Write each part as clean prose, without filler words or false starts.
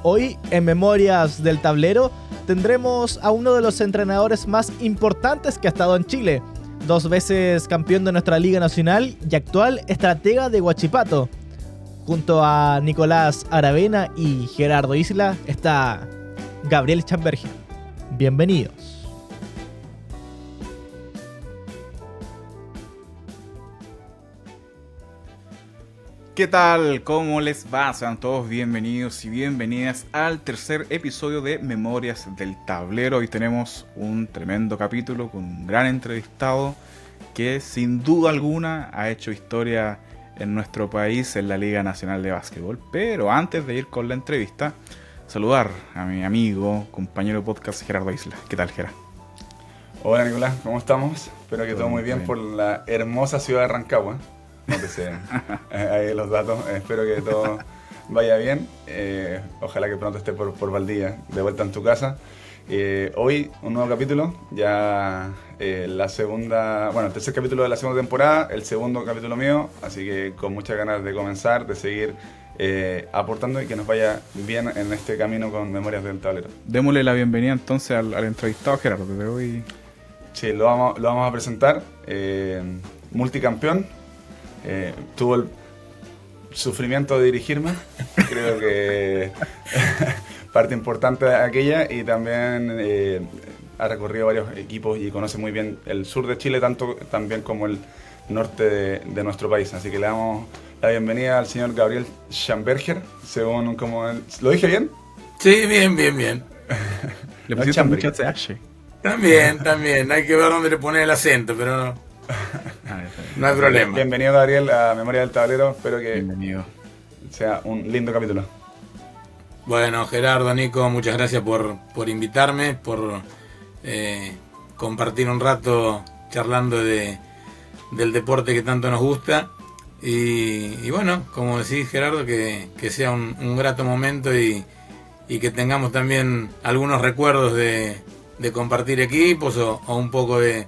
Hoy, en Memorias del Tablero, tendremos a uno de los entrenadores más importantes que ha estado en Chile, 2 veces campeón de nuestra Liga Nacional y actual estratega de Huachipato. Junto a Nicolás Aravena y Gerardo Isla está Gabriel Schamberger. Bienvenidos. ¿Qué tal? ¿Cómo les va? Sean todos bienvenidos y bienvenidas al tercer episodio de Memorias del Tablero. Hoy tenemos un tremendo capítulo con un gran entrevistado que sin duda alguna ha hecho historia en nuestro país en la Liga Nacional de Básquetbol. Pero antes de ir con la entrevista, saludar a mi amigo, compañero de podcast Gerardo Isla. ¿Qué tal, Gerard? Hola Nicolás, ¿cómo estamos? Espero que todo muy bien por la hermosa ciudad de Rancagua. No te sé ahí los datos, espero que todo vaya bien. Ojalá que pronto esté por Valdivia, de vuelta en tu casa. Hoy un nuevo capítulo, ya el tercer capítulo de la segunda temporada, el segundo capítulo mío, así que con muchas ganas de comenzar, de seguir aportando y que nos vaya bien en este camino con Memorias del Tablero. Démosle la bienvenida entonces al entrevistado Gerardo. De hoy. Sí, lo vamos a presentar, multicampeón. Tuvo el sufrimiento de dirigirme, creo que parte importante de aquella, y también ha recorrido varios equipos y conoce muy bien el sur de Chile, tanto también como el norte de nuestro país. Así que le damos la bienvenida al señor Gabriel Schamberger, según como ¿lo dije bien? Sí, bien. Le pusiste mucho CH. También, hay que ver dónde le pone el acento, pero no hay problema. Bienvenido Gabriel a Memoria del Tablero, espero que Bienvenido. sea un lindo capítulo. Bueno, Gerardo, Nico, muchas gracias por invitarme, por compartir un rato charlando del deporte que tanto nos gusta. Y bueno, como decís Gerardo, que sea un grato momento y que tengamos también algunos recuerdos de compartir equipos o un poco de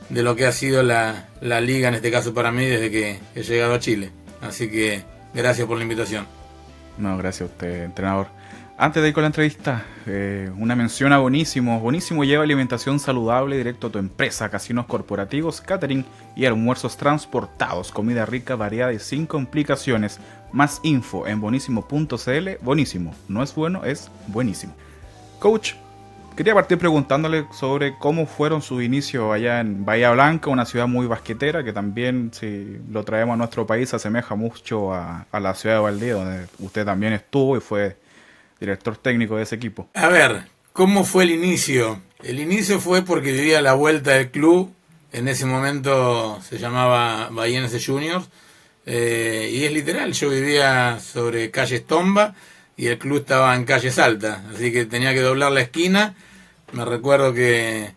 lo que ha sido la liga, en este caso para mí, desde que he llegado a Chile. Así que gracias por la invitación. No, gracias a usted, entrenador. Antes de ir con la entrevista, una mención a Bonísimo. Bonísimo lleva alimentación saludable directo a tu empresa, casinos corporativos, catering y almuerzos transportados. Comida rica, variada y sin complicaciones. Más info en bonísimo.cl. Bonísimo, no es bueno, es buenísimo. Coach, quería partir preguntándole sobre cómo fueron sus inicios allá en Bahía Blanca, una ciudad muy basquetera que también, si lo traemos a nuestro país, asemeja mucho a la ciudad de Valdivia, donde usted también estuvo y fue director técnico de ese equipo. A ver, ¿cómo fue el inicio? El inicio fue porque vivía a la vuelta del club. En ese momento se llamaba Bahiense Juniors. Y es literal, yo vivía sobre calle Estomba y el club estaba en calle Salta. Así que tenía que doblar la esquina. Me recuerdo que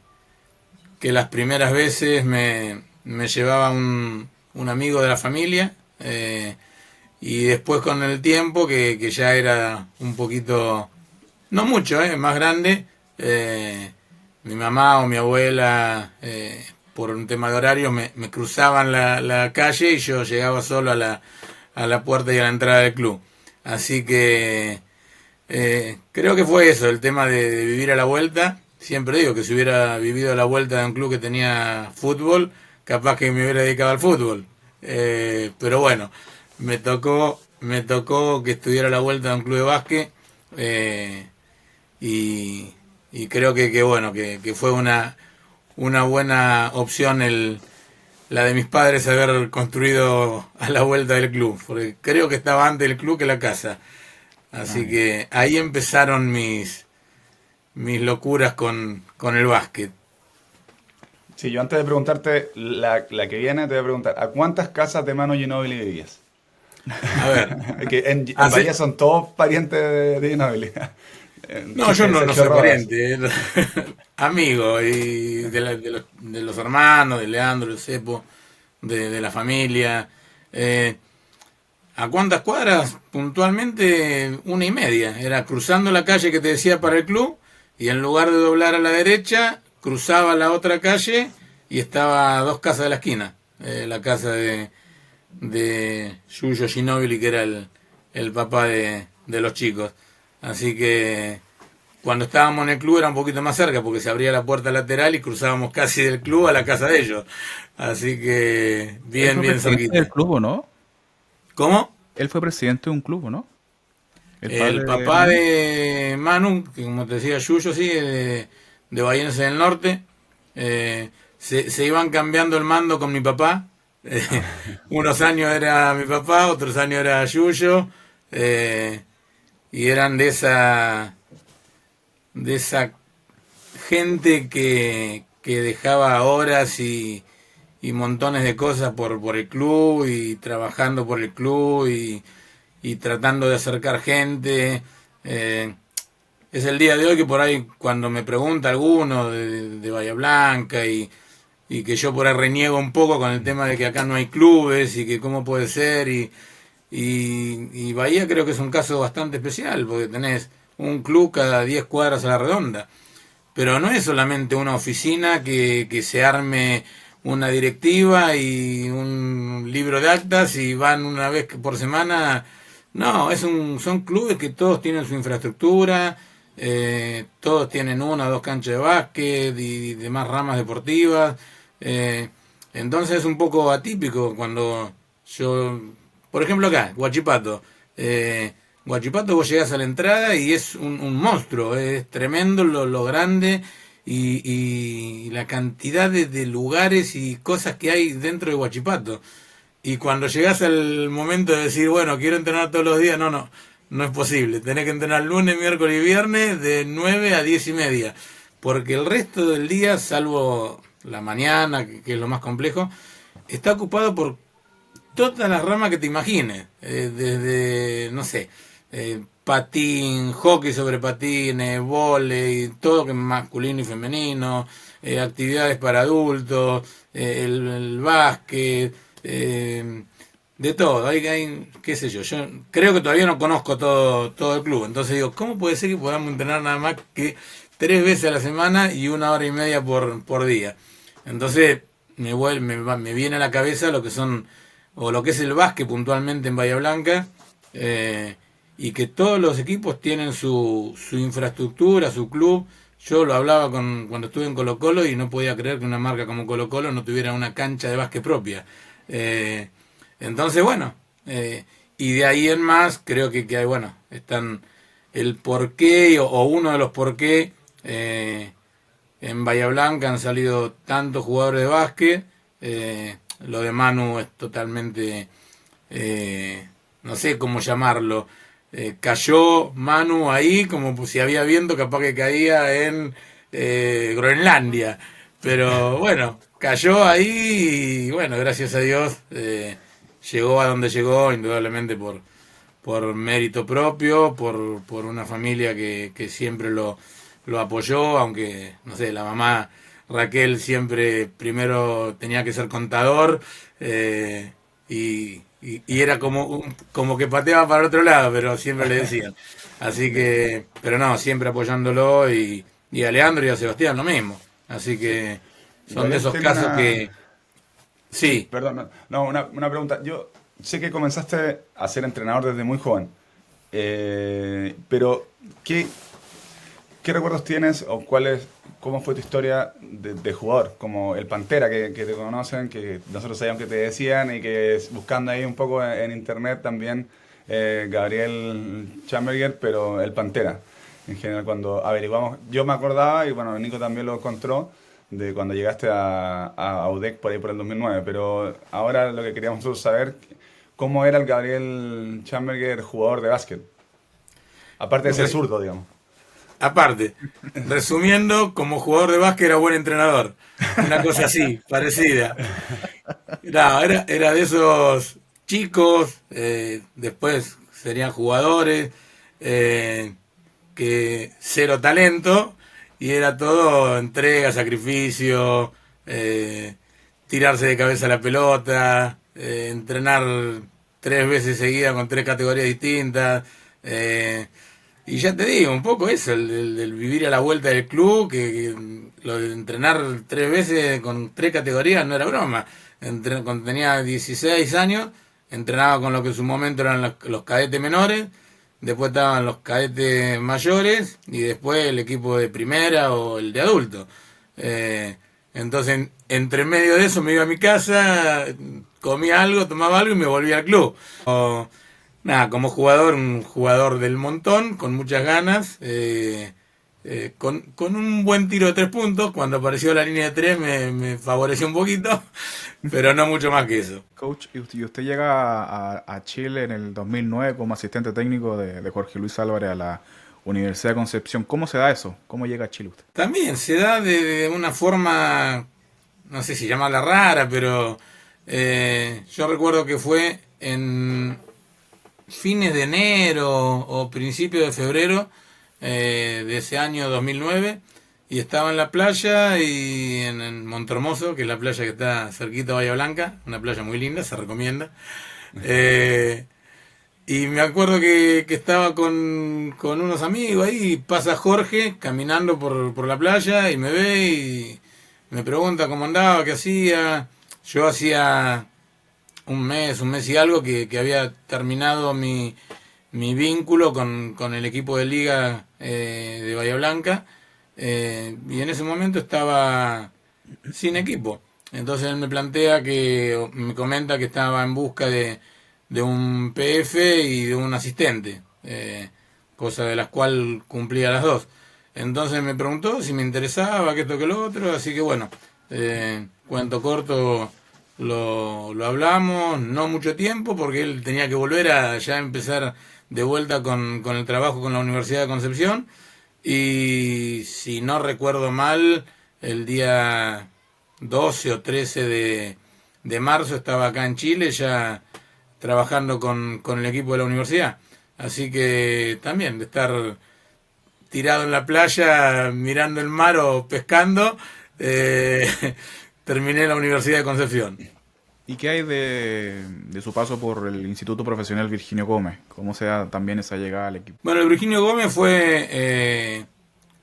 las primeras veces me llevaba un amigo de la familia. Y después con el tiempo, que ya era un poquito, no mucho, más grande, mi mamá o mi abuela, por un tema de horario, me cruzaban la calle y yo llegaba solo a la puerta y a la entrada del club. Así que creo que fue eso, el tema de vivir a la vuelta. Siempre digo que si hubiera vivido a la vuelta de un club que tenía fútbol, capaz que me hubiera dedicado al fútbol. Pero bueno, me tocó que estuviera a la vuelta de un club de básquet, y creo que bueno, que fue una buena opción la de mis padres haber construido a la vuelta del club, porque creo que estaba antes el club que la casa. Así que ahí empezaron mis locuras con el básquet. Sí, yo antes de preguntarte la que viene, te voy a preguntar, ¿a cuántas casas de Manu Ginóbili vivías? A ver. Que en Bahía son todos parientes de Ginóbili. No, yo no soy pariente. Amigo, y de los hermanos, de Leandro, de Cepo, de la familia. ¿A cuántas cuadras? Puntualmente 1,5. Era cruzando la calle que te decía para el club, y en lugar de doblar a la derecha, cruzaba la otra calle y estaba a 2 casas de la esquina. La casa de Yuyo Ginóbili, que era el papá de los chicos. Así que cuando estábamos en el club era un poquito más cerca porque se abría la puerta lateral y cruzábamos casi del club a la casa de ellos. Así que bien, bien cerquita. ¿Del club o no? ¿Cómo? Él fue presidente de un club, ¿o no? El papá de Manu, que como te decía Yuyo, sí, de Bahiense del Norte, se iban cambiando el mando con mi papá. Unos años era mi papá, otros años era Yuyo, y eran de esa gente que dejaba horas y montones de cosas por el club y trabajando por el club y tratando de acercar gente. Es el día de hoy que por ahí cuando me pregunta alguno de Bahía Blanca y que yo por ahí reniego un poco con el tema de que acá no hay clubes y que cómo puede ser y Bahía creo que es un caso bastante especial porque tenés un club cada 10 cuadras a la redonda, pero no es solamente una oficina que se arme una directiva y un libro de actas y van una vez por semana. No, son clubes que todos tienen su infraestructura, todos tienen una o dos canchas de básquet y demás ramas deportivas. Entonces es un poco atípico cuando yo, por ejemplo acá, Huachipato. Huachipato vos llegás a la entrada y es un monstruo, es tremendo lo grande y la cantidad de lugares y cosas que hay dentro de Huachipato. Y cuando llegás al momento de decir, bueno, quiero entrenar todos los días, no es posible. Tenés que entrenar lunes, miércoles y viernes de 9 a 10 y media. Porque el resto del día, salvo la mañana, que es lo más complejo, está ocupado por todas las ramas que te imagines. Desde, no sé, patín, hockey sobre patines, vóley, todo que es masculino y femenino, actividades para adultos, el básquet. De todo, hay qué sé yo creo que todavía no conozco todo el club, entonces digo, ¿cómo puede ser que podamos entrenar nada más que 3 veces a la semana y 1 hora y media por día? Entonces me viene a la cabeza lo que son, o lo que es el básquet puntualmente en Bahía Blanca, y que todos los equipos tienen su infraestructura, su club. Yo lo hablaba cuando estuve en Colo Colo y no podía creer que una marca como Colo Colo no tuviera una cancha de básquet propia. Entonces bueno, y de ahí en más creo que hay, bueno, están el porqué o uno de los porqué. En Bahía Blanca han salido tantos jugadores de básquet. Lo de Manu es totalmente, no sé cómo llamarlo, cayó Manu ahí como si había viento, capaz que caía en Groenlandia, pero bueno, cayó ahí y bueno, gracias a Dios llegó a donde llegó, indudablemente por mérito propio, por una familia que siempre lo apoyó, aunque, no sé, la mamá Raquel siempre primero tenía que ser contador y era como que pateaba para otro lado, pero siempre le decían. Así que, pero no, siempre apoyándolo y a Leandro y a Sebastián lo mismo. Así que son de esos casos que... Sí. Perdón, una pregunta. Yo sé que comenzaste a ser entrenador desde muy joven, pero ¿qué recuerdos tienes o cómo fue tu historia de jugador? Como el Pantera, que te conocen, que nosotros sabíamos que te decían y que buscando ahí un poco en internet también, Gabriel Chamberger, pero el Pantera. En general, cuando averiguamos, yo me acordaba, y bueno, Nico también lo encontró, de cuando llegaste a UDEC por ahí por el 2009, pero ahora lo que queríamos nosotros saber, ¿cómo era el Gabriel Chamberger jugador de básquet? Aparte de ser zurdo, digamos. Aparte, resumiendo, como jugador de básquet era buen entrenador. Una cosa así, parecida. No, era de esos chicos, después serían jugadores, que cero talento, y era todo entrega, sacrificio, tirarse de cabeza a la pelota, entrenar 3 veces seguidas con 3 categorías distintas. Y ya te digo, un poco eso, el vivir a la vuelta del club, que lo de entrenar 3 veces con 3 categorías no era broma. Cuando tenía 16 años, entrenaba con lo que en su momento eran los cadetes menores, después estaban los cadetes mayores y después el equipo de primera o el de adulto. Entonces, entre medio de eso me iba a mi casa, comía algo, tomaba algo y me volvía al club. Nada, como jugador, un jugador del montón, con muchas ganas, con un buen tiro de 3 puntos. Cuando apareció la línea de 3 me favoreció un poquito, pero no mucho más que eso. Coach, y usted llega a Chile en el 2009 como asistente técnico de Jorge Luis Álvarez a la Universidad de Concepción. ¿Cómo se da eso? ¿Cómo llega a Chile usted? También se da de una forma, no sé si llamarla rara, pero yo recuerdo que fue en fines de enero o principios de febrero de ese año 2009, y estaba en la playa y en Montermoso, que es la playa que está cerquita de Bahía Blanca, una playa muy linda, se recomienda. Y me acuerdo que estaba con unos amigos ahí, y pasa Jorge caminando por la playa y me ve y me pregunta cómo andaba, qué hacía. Yo hacía un mes y algo que había terminado mi vínculo con el equipo de liga de Bahía Blanca, y en ese momento estaba sin equipo. Entonces él me comenta que estaba en busca de un PF y de un asistente, cosa de las cuales cumplía las dos. Entonces me preguntó si me interesaba, que esto que lo otro, así que bueno, cuento corto, lo hablamos, no mucho tiempo, porque él tenía que volver a ya empezar de vuelta con el trabajo con la Universidad de Concepción, y si no recuerdo mal, el día 12 o 13 de marzo estaba acá en Chile ya trabajando con el equipo de la universidad. Así que también de estar tirado en la playa mirando el mar o pescando, terminé en la Universidad de Concepción. ¿Y qué hay de su paso por el Instituto Profesional Virginio Gómez? ¿Cómo se da también esa llegada al equipo? Bueno, el Virginio Gómez fue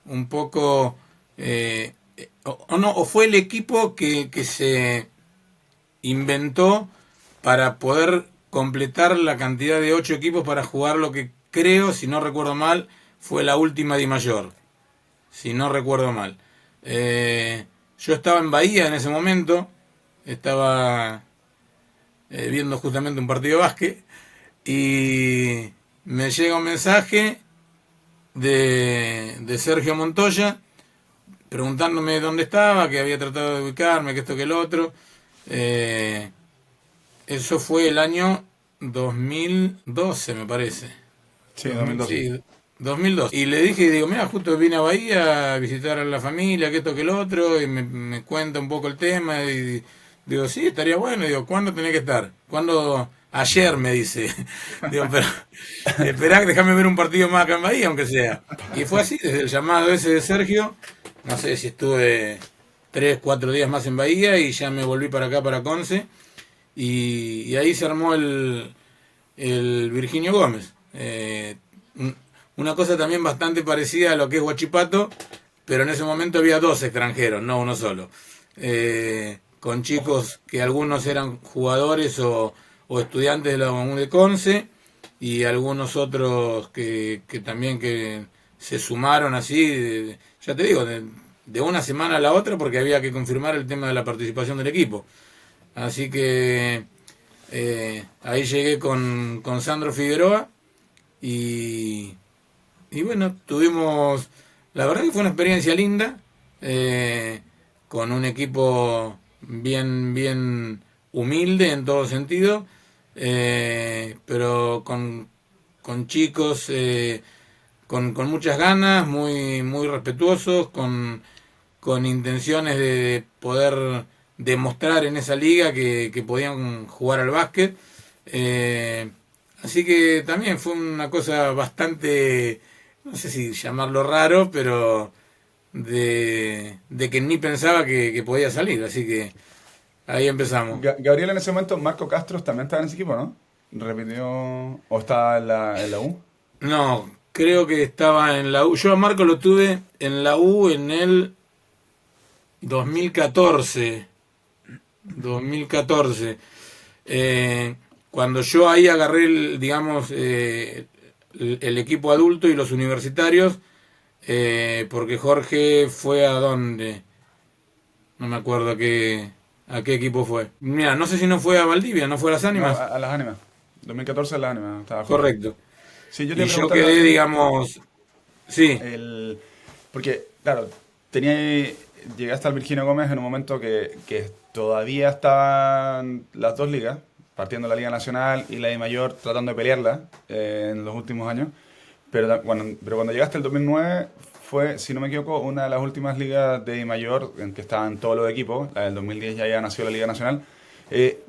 un poco... o fue el equipo que se inventó para poder completar la cantidad de 8 equipos para jugar lo que creo, si no recuerdo mal, fue la última Di Mayor. Si no recuerdo mal. Yo estaba en Bahía en ese momento, estaba viendo justamente un partido de básquet, y me llega un mensaje de Sergio Montoya preguntándome dónde estaba, que había tratado de ubicarme, que esto que el otro. Eso fue el año 2012, me parece. Sí, 2012. Sí, 2002. Y le dije, digo, mira, justo vine a Bahía a visitar a la familia, que esto que el otro, y me cuenta un poco el tema, y digo, sí, estaría bueno. Digo, ¿cuándo tenés que estar? ¿Cuándo? Ayer, me dice. Digo, pero esperá, déjame ver un partido más acá en Bahía, aunque sea. Y fue así, desde el llamado ese de Sergio, no sé si estuve 3, 4 días más en Bahía, y ya me volví para acá, para Conce, y ahí se armó el Virginio Gómez. Una cosa también bastante parecida a lo que es Huachipato, pero en ese momento había 2 extranjeros, no uno solo. Con chicos que algunos eran jugadores o estudiantes de la UNU de Conce, y algunos otros que también que se sumaron así, ya te digo, de una semana a la otra, porque había que confirmar el tema de la participación del equipo. Así que ahí llegué con Sandro Figueroa, y bueno, tuvimos, la verdad que fue una experiencia linda, con un equipo bien humilde en todo sentido, pero con chicos con muchas ganas, muy respetuosos, con intenciones de poder demostrar en esa liga que podían jugar al básquet. Así que también fue una cosa bastante, no sé si llamarlo raro, pero de que ni pensaba que podía salir. Así que ahí empezamos. Gabriel, en ese momento, Marco Castro también estaba en ese equipo, ¿no? ¿Repitió o estaba en la U? No, creo que estaba en la U. Yo a Marco lo tuve en la U en el 2014. Cuando yo ahí agarré, el equipo adulto y los universitarios, porque Jorge fue a dónde, no me acuerdo a qué equipo fue. Mira, no sé si no fue a Valdivia, no fue a las Ánimas. No, a las Ánimas. 2014 a las Ánimas. Estaba Correcto. Sí, yo te Y yo preguntaba quedé, digamos, sí, porque, claro, llegaste al Virginio Gómez en un momento que todavía estaban las dos ligas, partiendo la Liga Nacional y la I Mayor tratando de pelearla en los últimos años. Pero cuando llegaste el 2009 fue, si no me equivoco, una de las últimas ligas de I Mayor en que estaban todos los equipos. La del 2010 ya nació la Liga Nacional. ¿Qué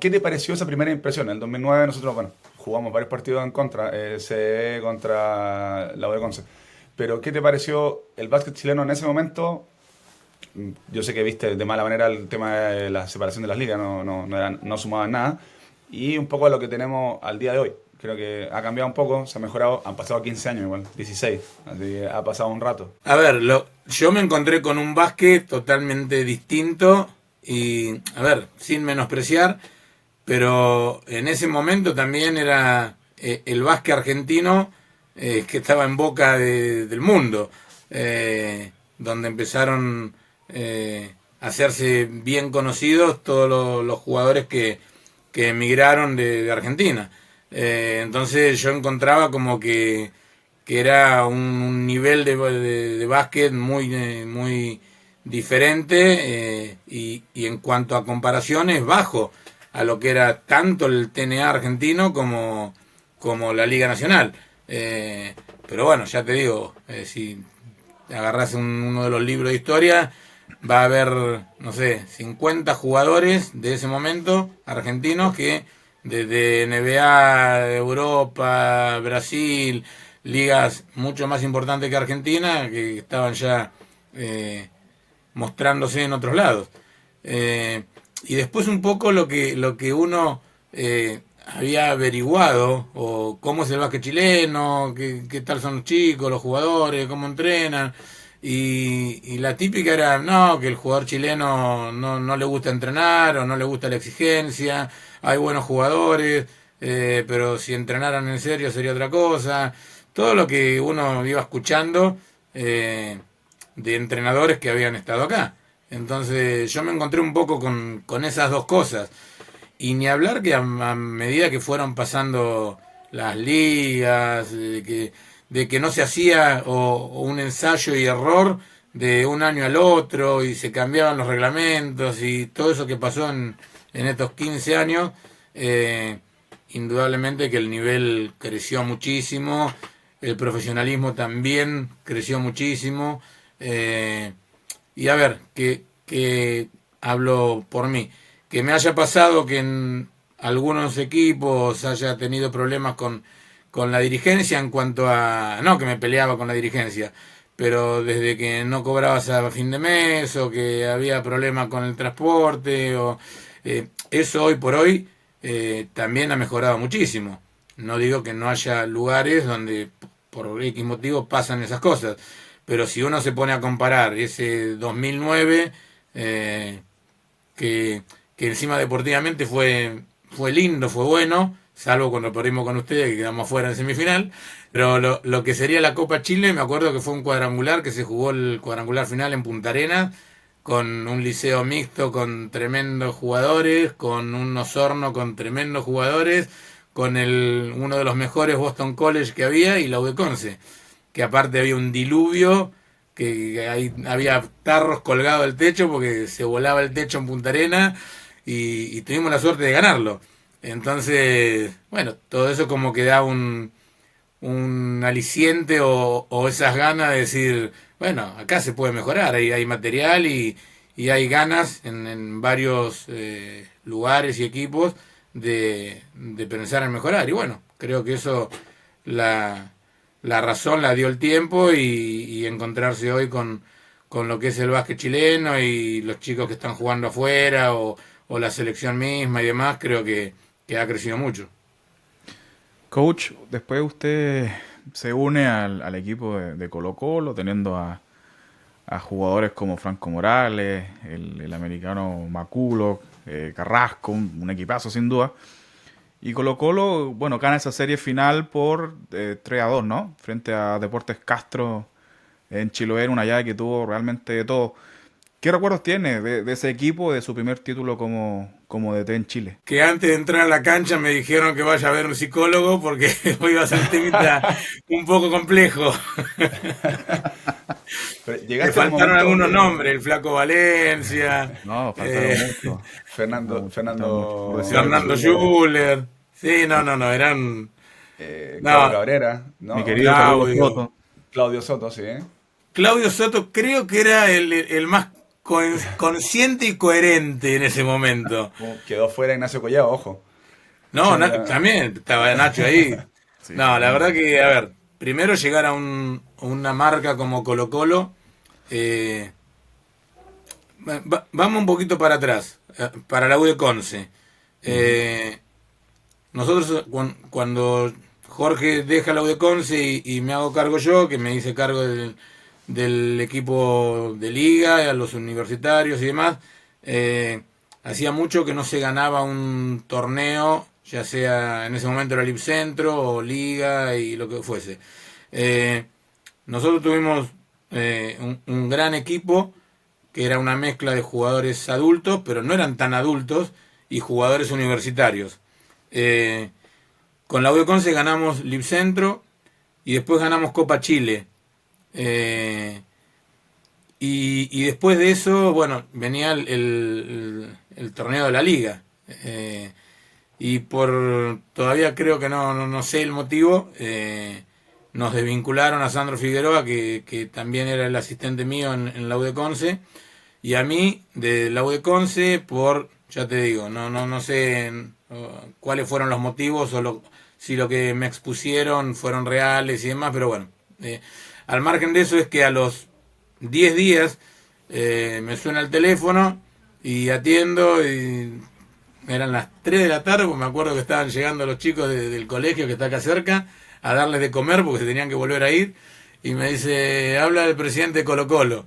te pareció esa primera impresión? En el 2009 nosotros, bueno, jugamos varios partidos en contra, CE contra la U de Conce. Pero ¿qué te pareció el básquet chileno en ese momento? Yo sé que viste de mala manera el tema de la separación de las ligas, no sumaban nada. Y un poco a lo que tenemos al día de hoy. Creo que ha cambiado un poco, se ha mejorado. Han pasado 15 años igual, 16. Así que ha pasado un rato. a ver, yo me encontré con un básquet totalmente distinto y, a ver, sin menospreciar, pero en ese momento también era el básquet argentino que estaba en boca del mundo, donde empezaron a hacerse bien conocidos todos los jugadores que emigraron de Argentina. Entonces yo encontraba como que era un nivel de básquet muy diferente y en cuanto a comparaciones bajo a lo que era tanto el TNA argentino como la Liga Nacional. Pero bueno, ya te digo, si agarras uno de los libros de historia, va a haber, no sé, 50 jugadores de ese momento argentinos que desde NBA, Europa, Brasil, ligas mucho más importantes que Argentina, que estaban ya mostrándose en otros lados. Y después un poco lo que uno había averiguado, o cómo es el básquet chileno, qué tal son los chicos, los jugadores, cómo entrenan. Y la típica era, no, que el jugador chileno no le gusta entrenar o no le gusta la exigencia, hay buenos jugadores, pero si entrenaran en serio sería otra cosa. Todo lo que uno iba escuchando de entrenadores que habían estado acá. Entonces yo me encontré un poco con esas dos cosas. Y ni hablar que a medida que fueron pasando las ligas, de que no se hacía o un ensayo y error de un año al otro y se cambiaban los reglamentos y todo eso que pasó en estos 15 años, indudablemente que el nivel creció muchísimo, el profesionalismo también creció muchísimo. Y a ver, que hablo por mí, que me haya pasado que en algunos equipos haya tenido problemas con la dirigencia en cuanto a, no que me peleaba con la dirigencia, pero desde que no cobrabas a fin de mes o que había problemas con el transporte, eso hoy por hoy también ha mejorado muchísimo. No digo que no haya lugares donde por X motivo pasan esas cosas, pero si uno se pone a comparar ese 2009, que encima deportivamente fue lindo, fue bueno, salvo cuando perdimos con ustedes, que quedamos afuera en semifinal, pero lo que sería la Copa Chile, me acuerdo que fue un cuadrangular, que se jugó el cuadrangular final en Punta Arenas, con un liceo mixto con tremendos jugadores, con un Osorno con tremendos jugadores, con uno de los mejores Boston College que había y la U de Conce, que aparte había un diluvio, que ahí había tarros colgados del techo porque se volaba el techo en Punta Arenas y tuvimos la suerte de ganarlo. Entonces, bueno, todo eso como que da un aliciente o esas ganas de decir, bueno, acá se puede mejorar, hay material y hay ganas en varios lugares y equipos de pensar en mejorar. Y bueno, creo que eso la razón la dio el tiempo y encontrarse hoy con lo que es el básquet chileno y los chicos que están jugando afuera o la selección misma y demás, creo que ha crecido mucho. Coach, después usted se une al equipo de Colo-Colo, teniendo a jugadores como Franco Morales, el americano McCulloch, Carrasco, un equipazo sin duda. Y Colo-Colo, bueno, gana esa serie final por 3-2, ¿no? Frente a Deportes Castro en Chiloé, una llave que tuvo realmente de todo. ¿Qué recuerdos tiene de ese equipo, de su primer título como DT en Chile? Que antes de entrar a la cancha me dijeron que vaya a ver un psicólogo porque hoy iba a ser un temita un poco complejo. Pero Me faltaron algunos nombres, el Flaco Valencia, No, faltaron mucho. Fernando Fernando Schuller. Sí, no, eran... Claudio Cabrera, ¿no? Mi querido Claudio. Carlos Soto. Claudio Soto, sí. Claudio Soto creo que era el más consciente y coherente en ese momento. Quedó fuera Ignacio Collado, ojo. No, Sí, también estaba Nacho ahí. Sí, No, la sí. verdad que, a ver, primero llegar a una marca como Colo-Colo, vamos un poquito para atrás, para la U de Conce. Nosotros, cuando Jorge deja la U de Conce y me hago cargo yo, que me hice cargo del equipo de liga, a los universitarios y demás, hacía mucho que no se ganaba un torneo, ya sea en ese momento era Lipcentro o liga y lo que fuese. Nosotros tuvimos un gran equipo que era una mezcla de jugadores adultos, pero no eran tan adultos, y jugadores universitarios. Con la U de Conce ganamos Lipcentro y después ganamos Copa Chile. Y después de eso, bueno, venía el torneo de la liga. Y todavía creo que no sé el motivo, nos desvincularon a Sandro Figueroa, que también era el asistente mío en la U de Conce, y a mí de la U de Conce ya te digo, no sé cuáles fueron los motivos o si lo que me expusieron fueron reales y demás, pero bueno, al margen de eso es que a los 10 días me suena el teléfono y atiendo y eran las 3 de la tarde, porque me acuerdo que estaban llegando los chicos del colegio que está acá cerca a darles de comer porque se tenían que volver a ir, y me dice, habla el presidente de Colo-Colo.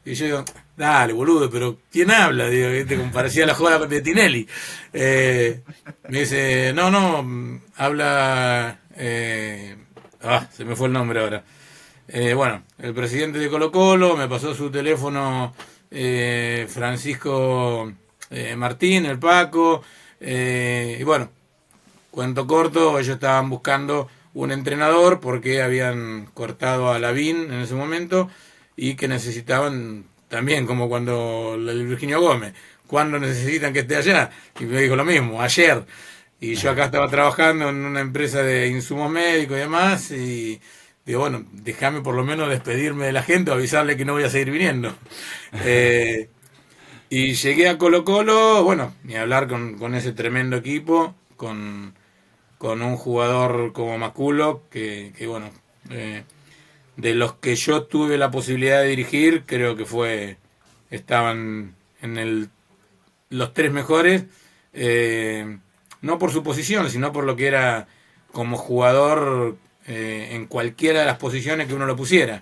Y yo digo, dale, boludo, pero ¿quién habla? Digo, ¿viste? Como parecía la jugada de Tinelli. Me dice, no, habla... se me fue el nombre ahora. Bueno, el presidente de Colo-Colo, me pasó su teléfono Francisco Martín, el Paco, y bueno, cuento corto, ellos estaban buscando un entrenador porque habían cortado a Lavín en ese momento y que necesitaban también, como cuando el Virginio Gómez, ¿cuándo necesitan que esté allá? Y me dijo lo mismo, ayer. Y yo acá estaba trabajando en una empresa de insumos médicos y demás, y digo, bueno, déjame por lo menos despedirme de la gente o avisarle que no voy a seguir viniendo. Y llegué a Colo-Colo, bueno, ni hablar con ese tremendo equipo, con un jugador como Maculo, que bueno, de los que yo tuve la posibilidad de dirigir, creo que estaban en los 3 mejores, no por su posición, sino por lo que era como jugador en cualquiera de las posiciones que uno lo pusiera.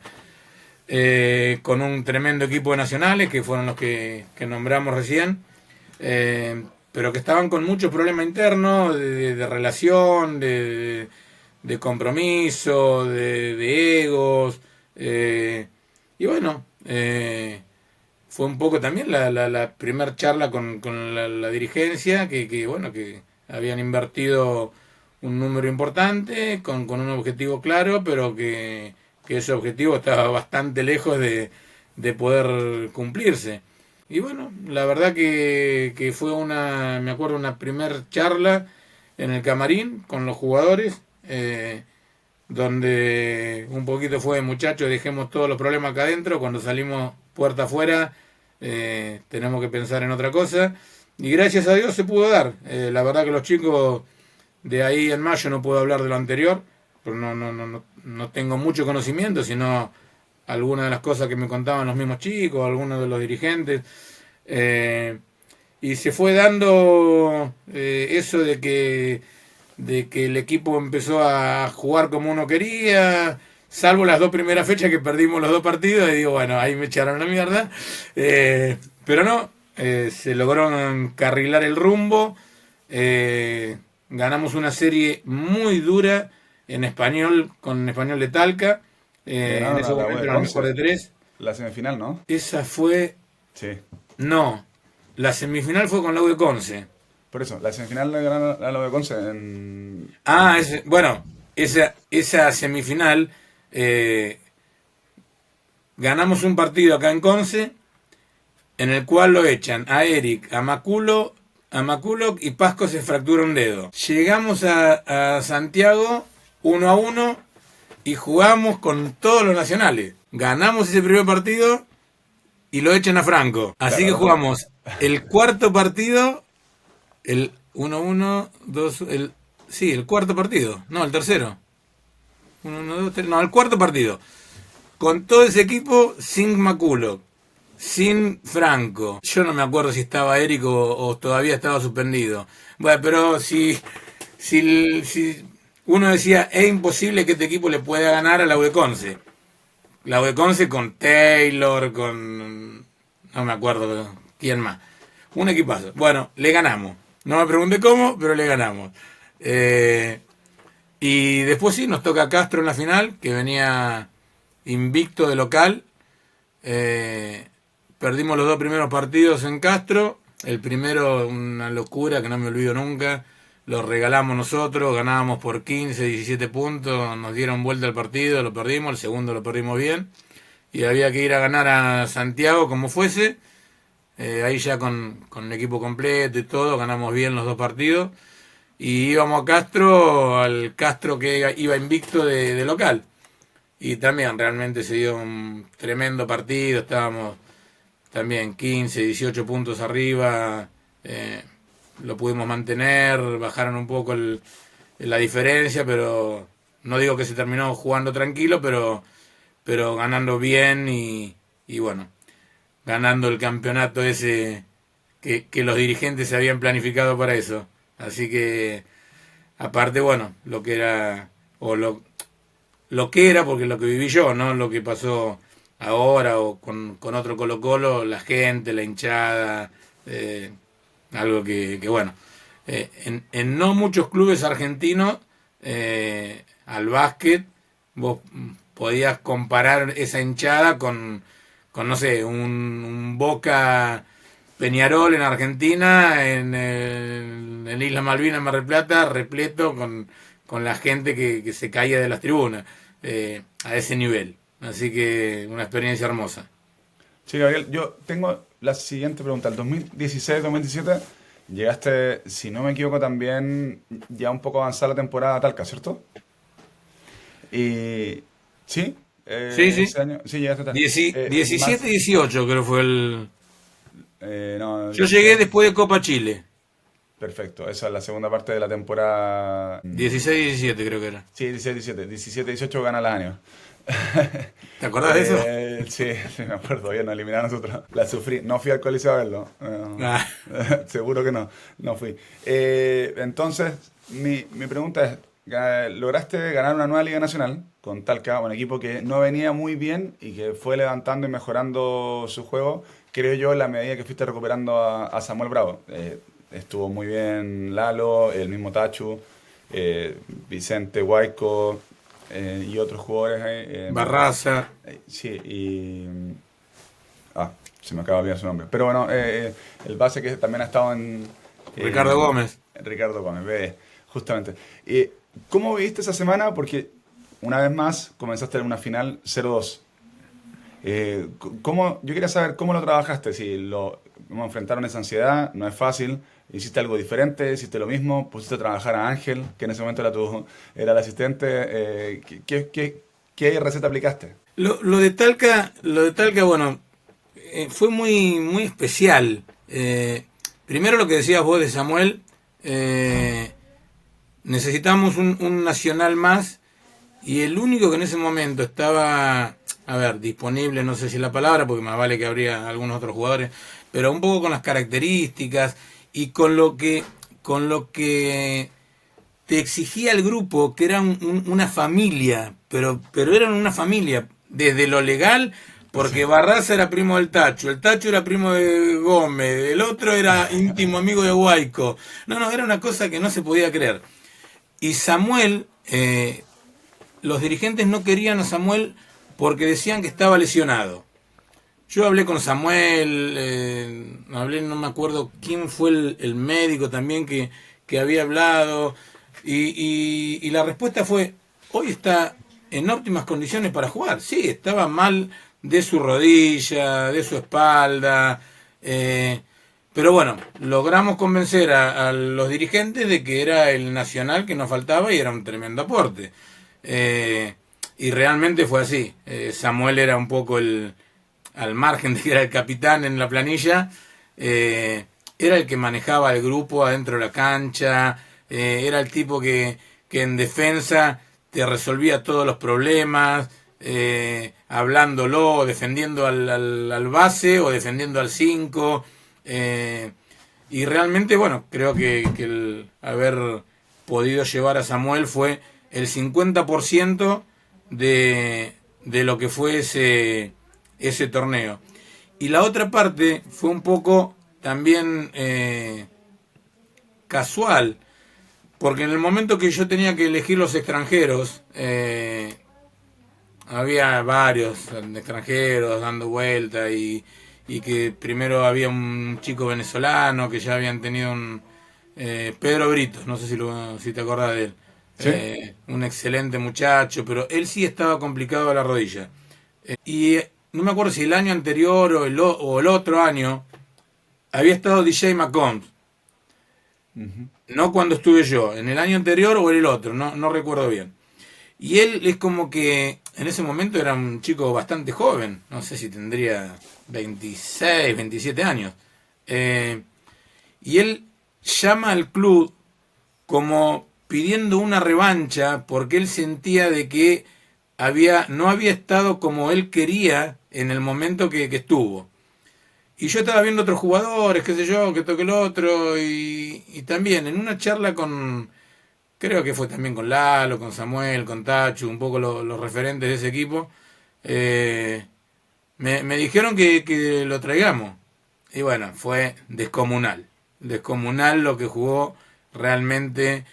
Con un tremendo equipo de nacionales, que fueron los que nombramos recién, pero que estaban con muchos problemas internos de relación, de compromiso, de egos, y bueno, fue un poco también la primer charla con la dirigencia, que bueno, que habían invertido un número importante, con un objetivo claro, pero que ese objetivo estaba bastante lejos de poder cumplirse. Y bueno, la verdad que fue me acuerdo, una primer charla en el camarín con los jugadores, donde un poquito fue, muchachos, dejemos todos los problemas acá adentro, cuando salimos puerta afuera tenemos que pensar en otra cosa, y gracias a Dios se pudo dar. La verdad que los chicos de ahí en mayo, no puedo hablar de lo anterior, pero no tengo mucho conocimiento, sino algunas de las cosas que me contaban los mismos chicos, algunos de los dirigentes, y se fue dando eso de que el equipo empezó a jugar como uno quería, salvo las 2 primeras fechas que perdimos los 2 partidos, y digo, bueno, ahí me echaron la mierda, pero no, se logró encarrilar el rumbo, ganamos una serie muy dura en Español, con Español de Talca. En ese momento era el mejor de 3. La semifinal, ¿no? Esa fue... Sí. No, la semifinal fue con la U de Conce. Por eso, la semifinal la ganó la de Conce en... Bueno, esa semifinal, ganamos un partido acá en Conce, en el cual lo echan a Eric, a Maculo y Pasco se fractura un dedo. Llegamos a Santiago 1-1 y jugamos con todos los nacionales. Ganamos ese primer partido y lo echan a Franco. Así que jugamos el cuarto partido, el 1-1, 2, el cuarto partido. No, el tercero. 1, 2, 3, no, el cuarto partido. Con todo ese equipo sin Maculo, sin Franco. Yo no me acuerdo si estaba Eric o todavía estaba suspendido. Bueno, pero si uno decía, es imposible que este equipo le pueda ganar a la U de Conce. La U de Conce con Taylor, con... no me acuerdo quién más. Un equipazo. Bueno, le ganamos. No me pregunté cómo, pero le ganamos. Y después sí, nos toca Castro en la final, que venía invicto de local. Perdimos los 2 primeros partidos en Castro. El primero, una locura que no me olvido nunca. Lo regalamos nosotros, ganábamos por 15, 17 puntos. Nos dieron vuelta al partido, lo perdimos. El segundo lo perdimos bien. Y había que ir a ganar a Santiago como fuese. Ahí ya con el equipo completo y todo, ganamos bien los 2 partidos. Y íbamos a Castro, al Castro que iba invicto de local. Y también realmente se dio un tremendo partido. Estábamos también 15, 18 puntos arriba. Lo pudimos mantener, bajaron un poco la diferencia, pero no digo que se terminó jugando tranquilo, pero ganando bien y bueno, ganando el campeonato ese que los dirigentes se habían planificado para eso. Así que, aparte, bueno, lo que era, porque lo que viví yo, ¿no? Lo que pasó ahora o con otro Colo-Colo, la gente, la hinchada, algo que bueno, en no muchos clubes argentinos, al básquet, vos podías comparar esa hinchada con no sé, un Boca Peñarol en Argentina, en Isla Malvinas, en Mar del Plata, repleto con la gente que se caía de las tribunas, a ese nivel. Así que una experiencia hermosa. Sí, Gabriel, yo tengo la siguiente pregunta. El 2016-2017 llegaste, si no me equivoco, también ya un poco avanzada la temporada a Talca, ¿cierto? Y... ¿Sí? Sí. Ese año, sí, llegaste a Talca. 17-18 creo fue el... no, yo llegué después de Copa Chile. Perfecto, esa es la segunda parte de la temporada. 16-17 creo que era. Sí, 17-17. 17-18 gana el año. ¿Te acordás de eso? Sí, me acuerdo, bien, nos eliminaron nosotros. La sufrí, no fui al Coliseo a verlo. Seguro que no fui. Entonces, mi pregunta es, lograste ganar una nueva Liga Nacional con Talca, un equipo que no venía muy bien y que fue levantando y mejorando su juego, creo yo, en la medida que fuiste recuperando a Samuel Bravo. Estuvo muy bien Lalo, el mismo Tachu, Vicente Huayco, y otros jugadores. Barraza. Sí, y... se me acaba de olvidar su nombre. Pero bueno, el base que también ha estado en... Ricardo Gómez. Ricardo Gómez, justamente. ¿Cómo viviste esa semana? Porque una vez más comenzaste en una final 0-2. Yo quería saber cómo lo trabajaste, cómo enfrentaron esa ansiedad, no es fácil. ¿Hiciste algo diferente? ¿Hiciste lo mismo? ¿Pusiste a trabajar a Ángel, que en ese momento era el asistente? ¿Qué receta aplicaste? Lo de Talca, bueno, fue muy, muy especial. Primero lo que decías vos de Samuel, necesitamos un nacional más, y el único que en ese momento estaba, disponible, no sé si es la palabra, porque más vale que habría algunos otros jugadores, pero un poco con las características y con lo que te exigía el grupo, que era una familia, pero eran una familia, desde lo legal Porque Barraza era primo del Tacho, el Tacho era primo de Gómez, el otro era íntimo amigo de Guaico. No, era una cosa que no se podía creer. Y Samuel, los dirigentes no querían a Samuel porque decían que estaba lesionado. Yo hablé con Samuel, no me acuerdo quién fue el médico también que había hablado, y la respuesta fue, hoy está en óptimas condiciones para jugar. Sí, estaba mal de su rodilla, de su espalda, pero bueno, logramos convencer a los dirigentes de que era el Nacional que nos faltaba y era un tremendo aporte. Y realmente fue así. Samuel era un poco al margen de que era el capitán en la planilla, era el que manejaba el grupo adentro de la cancha, era el tipo que en defensa te resolvía todos los problemas, hablándolo, defendiendo al base o defendiendo al 5. Y realmente, bueno, creo que el haber podido llevar a Samuel fue el 50% de lo que fue ese torneo. Y la otra parte fue un poco también casual, porque en el momento que yo tenía que elegir los extranjeros, había varios extranjeros dando vuelta y que primero había un chico venezolano que ya habían tenido un Pedro Brito, no sé si te acordás de él. ¿Sí? Un excelente muchacho, pero él sí estaba complicado a la rodilla. Y no me acuerdo si el año anterior o el otro año había estado DJ McCombs. Uh-huh. No cuando estuve yo, en el año anterior o en el otro, no recuerdo bien. Y él es como que en ese momento era un chico bastante joven, no sé si tendría 26, 27 años. Y él llama al club como pidiendo una revancha porque él sentía de que no había estado como él quería en el momento que estuvo. Y yo estaba viendo otros jugadores, qué sé yo, que toque el otro, y también en una charla creo que fue también con Lalo, con Samuel, con Tachu, un poco los referentes de ese equipo, me dijeron que lo traigamos. Y bueno, fue descomunal lo que jugó realmente.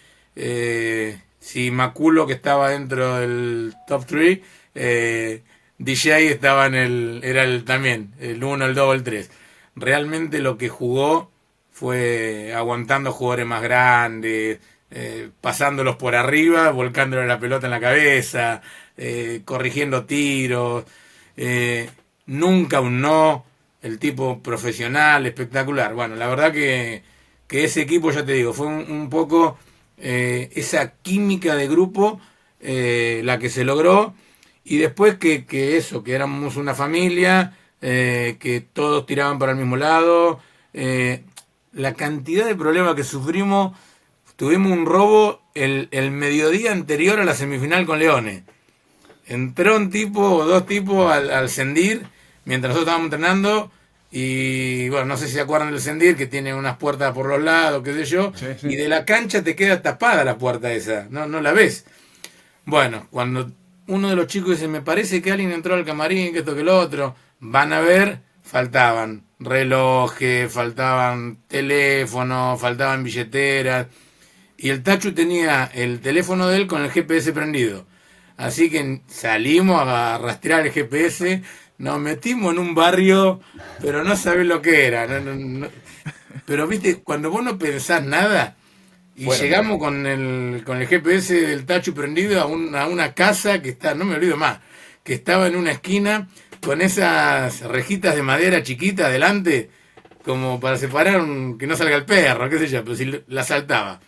Si Maculo, que estaba dentro del top 3, DJ estaba también, el 1, el 2, el 3. Realmente lo que jugó fue aguantando jugadores más grandes, pasándolos por arriba, volcándole la pelota en la cabeza, corrigiendo tiros, nunca un no, el tipo profesional, espectacular. Bueno, la verdad que ese equipo, ya te digo, fue un poco esa química de grupo la que se logró, y después que éramos una familia, que todos tiraban para el mismo lado, la cantidad de problemas que sufrimos. Tuvimos un robo el mediodía anterior a la semifinal con Leones. Entró un tipo o dos tipos al Sendir mientras nosotros estábamos entrenando. Y bueno, no sé si se acuerdan del Sendir, que tiene unas puertas por los lados, qué sé yo. Sí, sí. Y de la cancha te queda tapada la puerta esa. No la ves. Bueno, cuando uno de los chicos dice, me parece que alguien entró al camarín, que esto, que lo otro, van a ver, faltaban relojes, faltaban teléfonos, faltaban billeteras. Y el Tachu tenía el teléfono de él con el GPS prendido. Así que salimos a rastrear el GPS, nos metimos en un barrio, pero no sabés lo que era. No. Pero viste, cuando vos no pensás nada, y bueno, llegamos con el GPS del Tachu prendido a una casa que está, no me olvido más, que estaba en una esquina con esas rejitas de madera chiquitas adelante, como para separar que no salga el perro, qué sé yo, pero si la saltaba.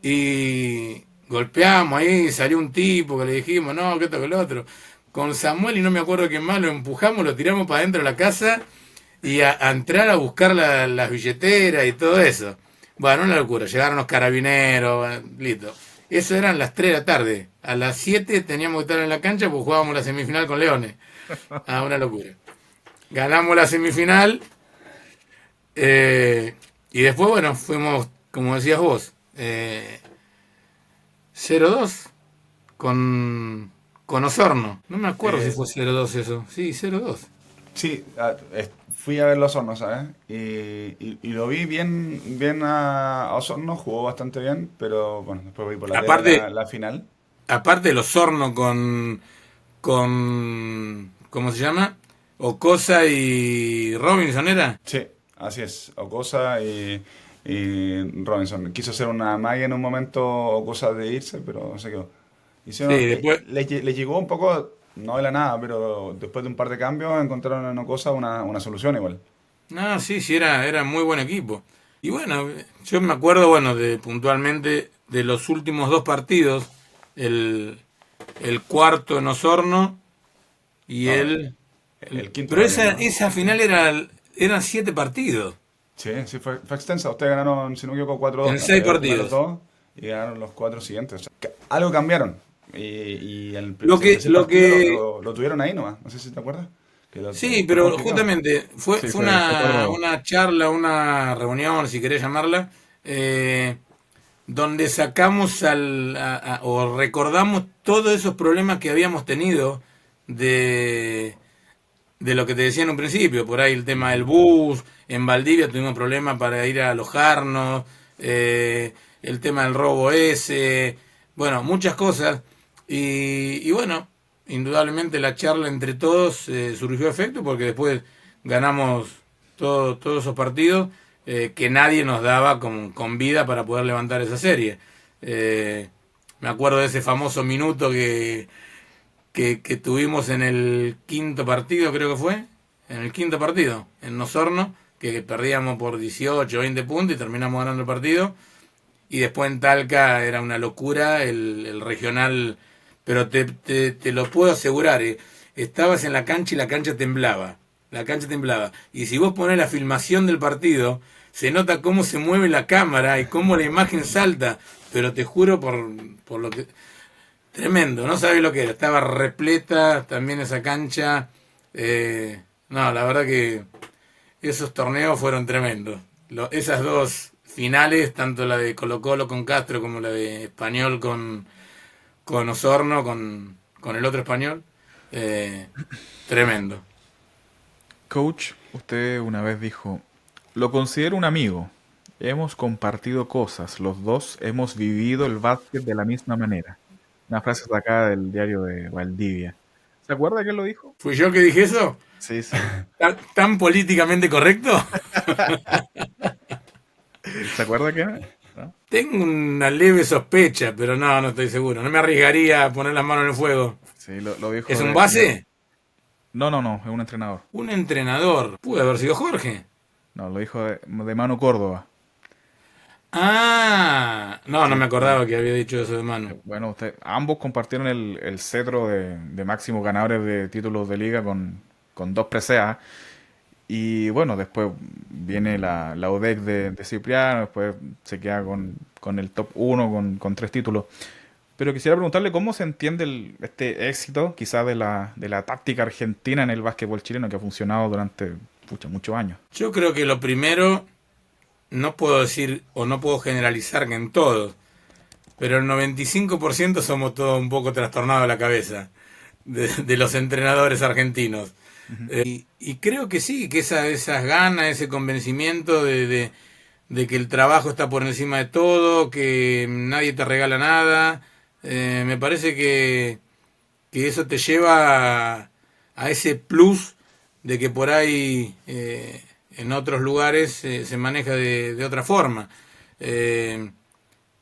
Y golpeamos ahí, salió un tipo que le dijimos, no, que esto, que lo otro. Con Samuel y no me acuerdo quién más, lo empujamos, lo tiramos para adentro de la casa y a entrar a buscar las billeteras y todo eso. Bueno, una locura, llegaron los carabineros, listo. Eso eran las 3 de la tarde. A las 7 teníamos que estar en la cancha porque jugábamos la semifinal con Leones. Una locura. Ganamos la semifinal, y después, bueno, fuimos, como decías vos, 0-2 con Osorno. No me acuerdo si fue 0-2 eso. Sí, 0-2. Sí, fui a ver los Osorno, ¿sabes? Y lo vi bien a Osorno, jugó bastante bien, pero bueno, después vi por la tele Aparte, la final. aparte de los Hornos con, ¿cómo se llama? Ocosa y Robinson, ¿era? Sí, así es, Ocosa y Robinson. Quiso hacer una magia en un momento Ocosa de irse, pero se quedó. Sí, Hicieron, después, le llegó un poco, no de la nada, pero después de un par de cambios encontraron en Ocosa una solución igual. no, sí, sí, era muy buen equipo. Y bueno, yo me acuerdo, bueno, de puntualmente de los últimos dos partidos, el, el cuarto en Osorno y No, el quinto pero también, ¿no? esa final eran 7 partidos, Sí, sí, fue extensa. Ustedes ganaron, si no me equivoco, 4-2. en seis Los primeros partidos. dos y ganaron los cuatro siguientes. O sea, algo cambiaron. Lo El que, tercer lo partido que, lo tuvieron ahí nomás. No sé si te acuerdas. Que sí, fue pero complicado. justamente fue, Sí, fue fue acordado. una charla, una reunión, si querés llamarla, donde sacamos o recordamos todos esos problemas que habíamos tenido de, de lo que te decía en un principio, por ahí el tema del bus, en Valdivia tuvimos problemas para ir a alojarnos, el tema del robo ese, bueno, muchas cosas. Y bueno, indudablemente la charla entre todos surgió efecto porque después ganamos todos esos partidos que nadie nos daba con vida para poder levantar esa serie. Eh, Me acuerdo de ese famoso minuto que tuvimos en el quinto partido, creo que fue, en el quinto partido, en Osorno, que perdíamos por 18 20 puntos y terminamos ganando el partido. Y después en Talca era una locura el regional, pero te lo puedo asegurar, estabas en la cancha y la cancha temblaba. La cancha temblaba. Y si vos ponés la filmación del partido, se nota cómo se mueve la cámara y cómo la imagen salta. Pero te juro por lo que... Tremendo, no sabés lo que era. Estaba repleta también esa cancha. No, la verdad que esos torneos fueron tremendos. Esas dos finales, tanto la de Colo Colo con Castro como la de Español con Osorno, con el otro español, tremendo. Coach, usted una vez dijo, lo considero un amigo. Hemos compartido cosas, los dos hemos vivido el básquet de la misma manera. Una frase sacada del diario de Valdivia. ¿Se acuerda que lo dijo? ¿Fui yo que dije eso? Sí, sí. ¿Tan políticamente correcto? ¿Se acuerda que? ¿No? Tengo una leve sospecha, pero no estoy seguro. No me arriesgaría a poner las manos en el fuego. Sí, lo dijo ¿Es un base? No, no, no, es un entrenador. Un entrenador. Pudo haber sido Jorge. No, lo dijo de Manu Córdoba. Ah, no Sí, me acordaba que había dicho eso de mano. bueno, ambos compartieron el cetro de máximos ganadores de títulos de liga con dos preseas. Y bueno, después viene la UDEC de Cipriano, después se queda con el top 1 con 3 títulos. Pero quisiera preguntarle cómo se entiende este éxito, quizás de la táctica argentina en el básquetbol chileno que ha funcionado durante muchos años. Yo creo que lo primero, no puedo decir o no puedo generalizar que en todos, pero el 95% somos todos un poco trastornados de la cabeza de los entrenadores argentinos. Y creo que sí, que esas ganas, ese convencimiento de que el trabajo está por encima de todo, que nadie te regala nada, me parece que eso te lleva a ese plus de que por ahí en otros lugares se maneja de otra forma.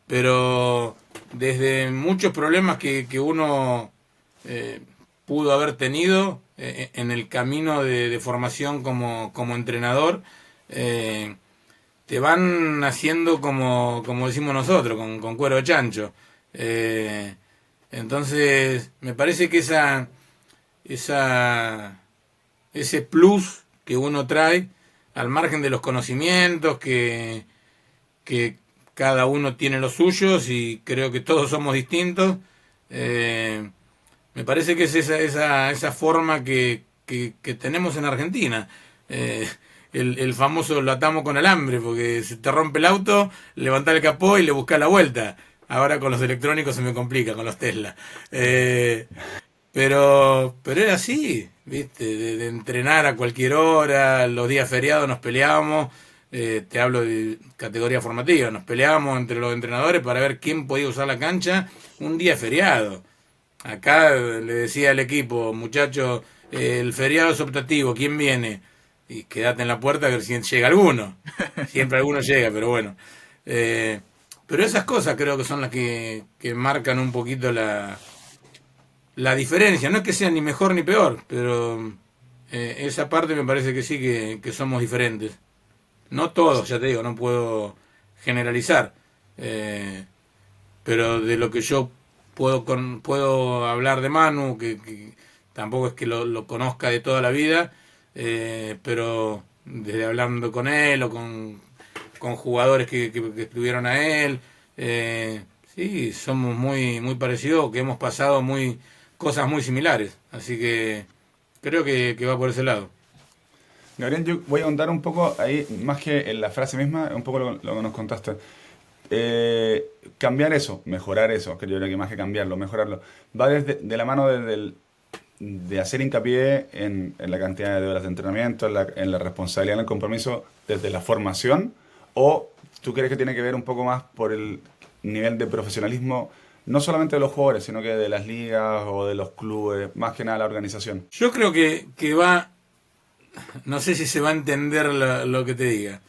Pero desde muchos problemas que uno pudo haber tenido en el camino de formación como entrenador, te van haciendo como decimos nosotros, con cuero de chancho. Entonces, me parece que ese plus que uno trae, al margen de los conocimientos, que cada uno tiene los suyos y creo que todos somos distintos, me parece que es esa forma que tenemos en Argentina. El famoso lo atamos con alambre, porque si te rompe el auto, levantás el capó y le buscás la vuelta. Ahora con los electrónicos se me complica, con los Tesla. Pero era así. ¿viste? De entrenar a cualquier hora, los días feriados nos peleábamos, te hablo de categoría formativa, nos peleábamos entre los entrenadores para ver quién podía usar la cancha un día feriado. Acá le decía al equipo, muchachos, el feriado es optativo, ¿quién viene? Y quédate en la puerta a ver si llega alguno. Siempre alguno llega, pero bueno. Pero esas cosas creo que son las que marcan un poquito la diferencia. No es que sea ni mejor ni peor, pero esa parte me parece que sí que somos diferentes. No todos, ya te digo, no puedo generalizar. Pero de lo que yo puedo hablar de Manu, que tampoco es que lo conozca de toda la vida, pero desde hablando con él o con jugadores que estuvieron a él, sí, somos muy parecidos, que hemos pasado cosas muy similares, así que creo que va por ese lado. Gabriel, yo voy a ahondar un poco ahí, más que en la frase misma, un poco lo que nos contaste. Cambiar eso, mejorar eso, que yo creo que más que cambiarlo, mejorarlo, va de la mano de hacer hincapié en la cantidad de horas de entrenamiento, en la responsabilidad, en el compromiso desde la formación, o tú crees que tiene que ver un poco más por el nivel de profesionalismo, no solamente de los jugadores, sino que de las ligas o de los clubes, más que nada la organización. Yo creo que va, no sé si se va a entender lo que te diga.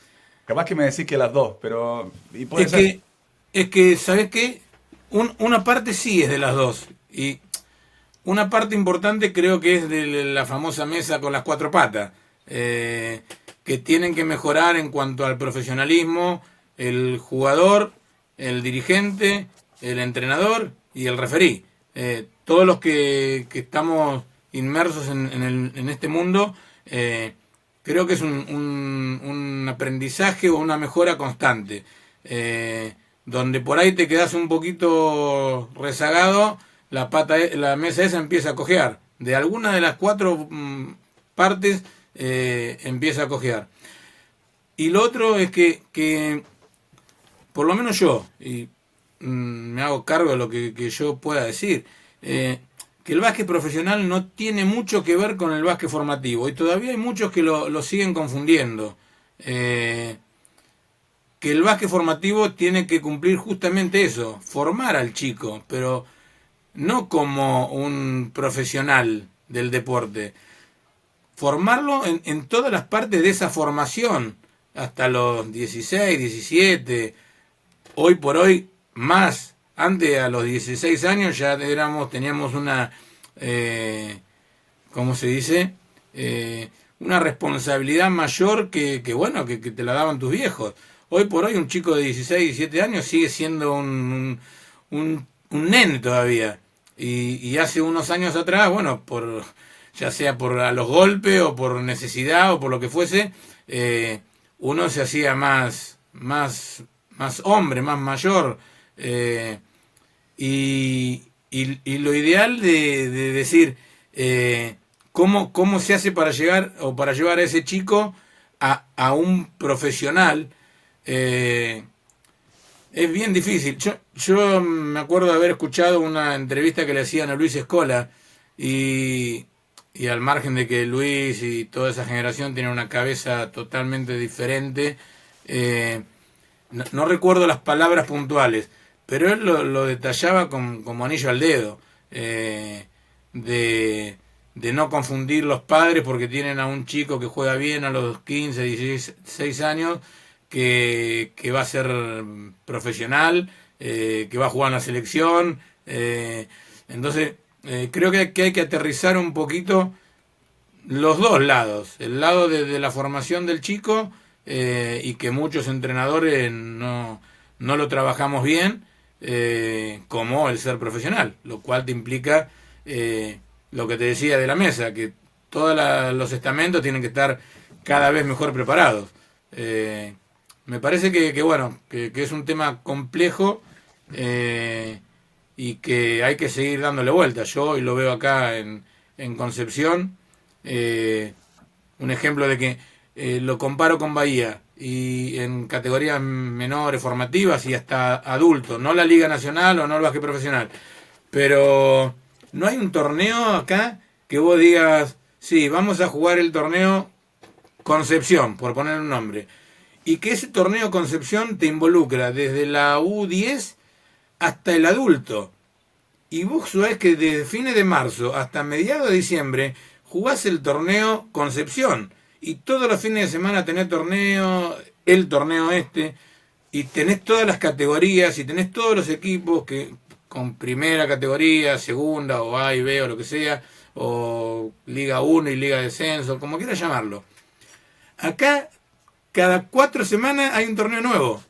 Capaz que me decís que las dos, pero... Y puede ser. Es que, ¿sabes qué? Una parte sí es de las dos. Y una parte importante creo que es de la famosa mesa con las cuatro patas. Que tienen que mejorar en cuanto al profesionalismo, el jugador, el dirigente, el entrenador y el referí. Todos los que estamos inmersos en este mundo, creo que es un aprendizaje o una mejora constante. Donde por ahí te quedas un poquito rezagado, la mesa esa empieza a cojear. De alguna de las cuatro partes empieza a cojear. Y lo otro es que por lo menos yo, y me hago cargo de lo que yo pueda decir, que el básquet profesional no tiene mucho que ver con el básquet formativo. Y todavía hay muchos que lo siguen confundiendo. Que el básquet formativo tiene que cumplir justamente eso, formar al chico, pero no como un profesional del deporte. Formarlo en todas las partes de esa formación, hasta los 16, 17, hoy por hoy más. Antes, a los 16 años, ya teníamos una, ¿cómo se dice? Una responsabilidad mayor que te la daban tus viejos. Hoy por hoy un chico de 16, 17 años sigue siendo un nene todavía. Y hace unos años atrás, bueno, ya sea por a los golpes o por necesidad o por lo que fuese, uno se hacía más hombre, más mayor. Y lo ideal de decir cómo se hace para llegar o para llevar a ese chico a un profesional, es bien difícil. Yo me acuerdo de haber escuchado una entrevista que le hacían a Luis Escola y al margen de que Luis y toda esa generación tienen una cabeza totalmente diferente, no recuerdo las palabras puntuales, pero él lo detallaba como anillo al dedo, de no confundir los padres porque tienen a un chico que juega bien a los 15, 16 años, que va a ser profesional, que va a jugar en la selección. Entonces, creo que hay que aterrizar un poquito los dos lados. El lado de la formación del chico, y que muchos entrenadores no lo trabajamos bien, como el ser profesional, lo cual te implica lo que te decía de la mesa, que todos los estamentos tienen que estar cada vez mejor preparados. Me parece que es un tema complejo, y que hay que seguir dándole vuelta. Yo hoy lo veo acá en Concepción, un ejemplo de que lo comparo con Bahía, y en categorías menores, formativas y hasta adultos, no la Liga Nacional o no el básquet profesional, pero no hay un torneo acá que vos digas, sí, vamos a jugar el torneo Concepción, por poner un nombre. Y que ese torneo Concepción te involucra desde la U10 hasta el adulto. Y vos sabés que desde fines de marzo hasta mediados de diciembre jugás el torneo Concepción. Y todos los fines de semana tenés torneo, el torneo este, y tenés todas las categorías, y tenés todos los equipos que con primera categoría, segunda, o A y B, o lo que sea, o Liga 1 y Liga de Descenso, como quieras llamarlo. Acá, cada 4 semanas hay un torneo nuevo,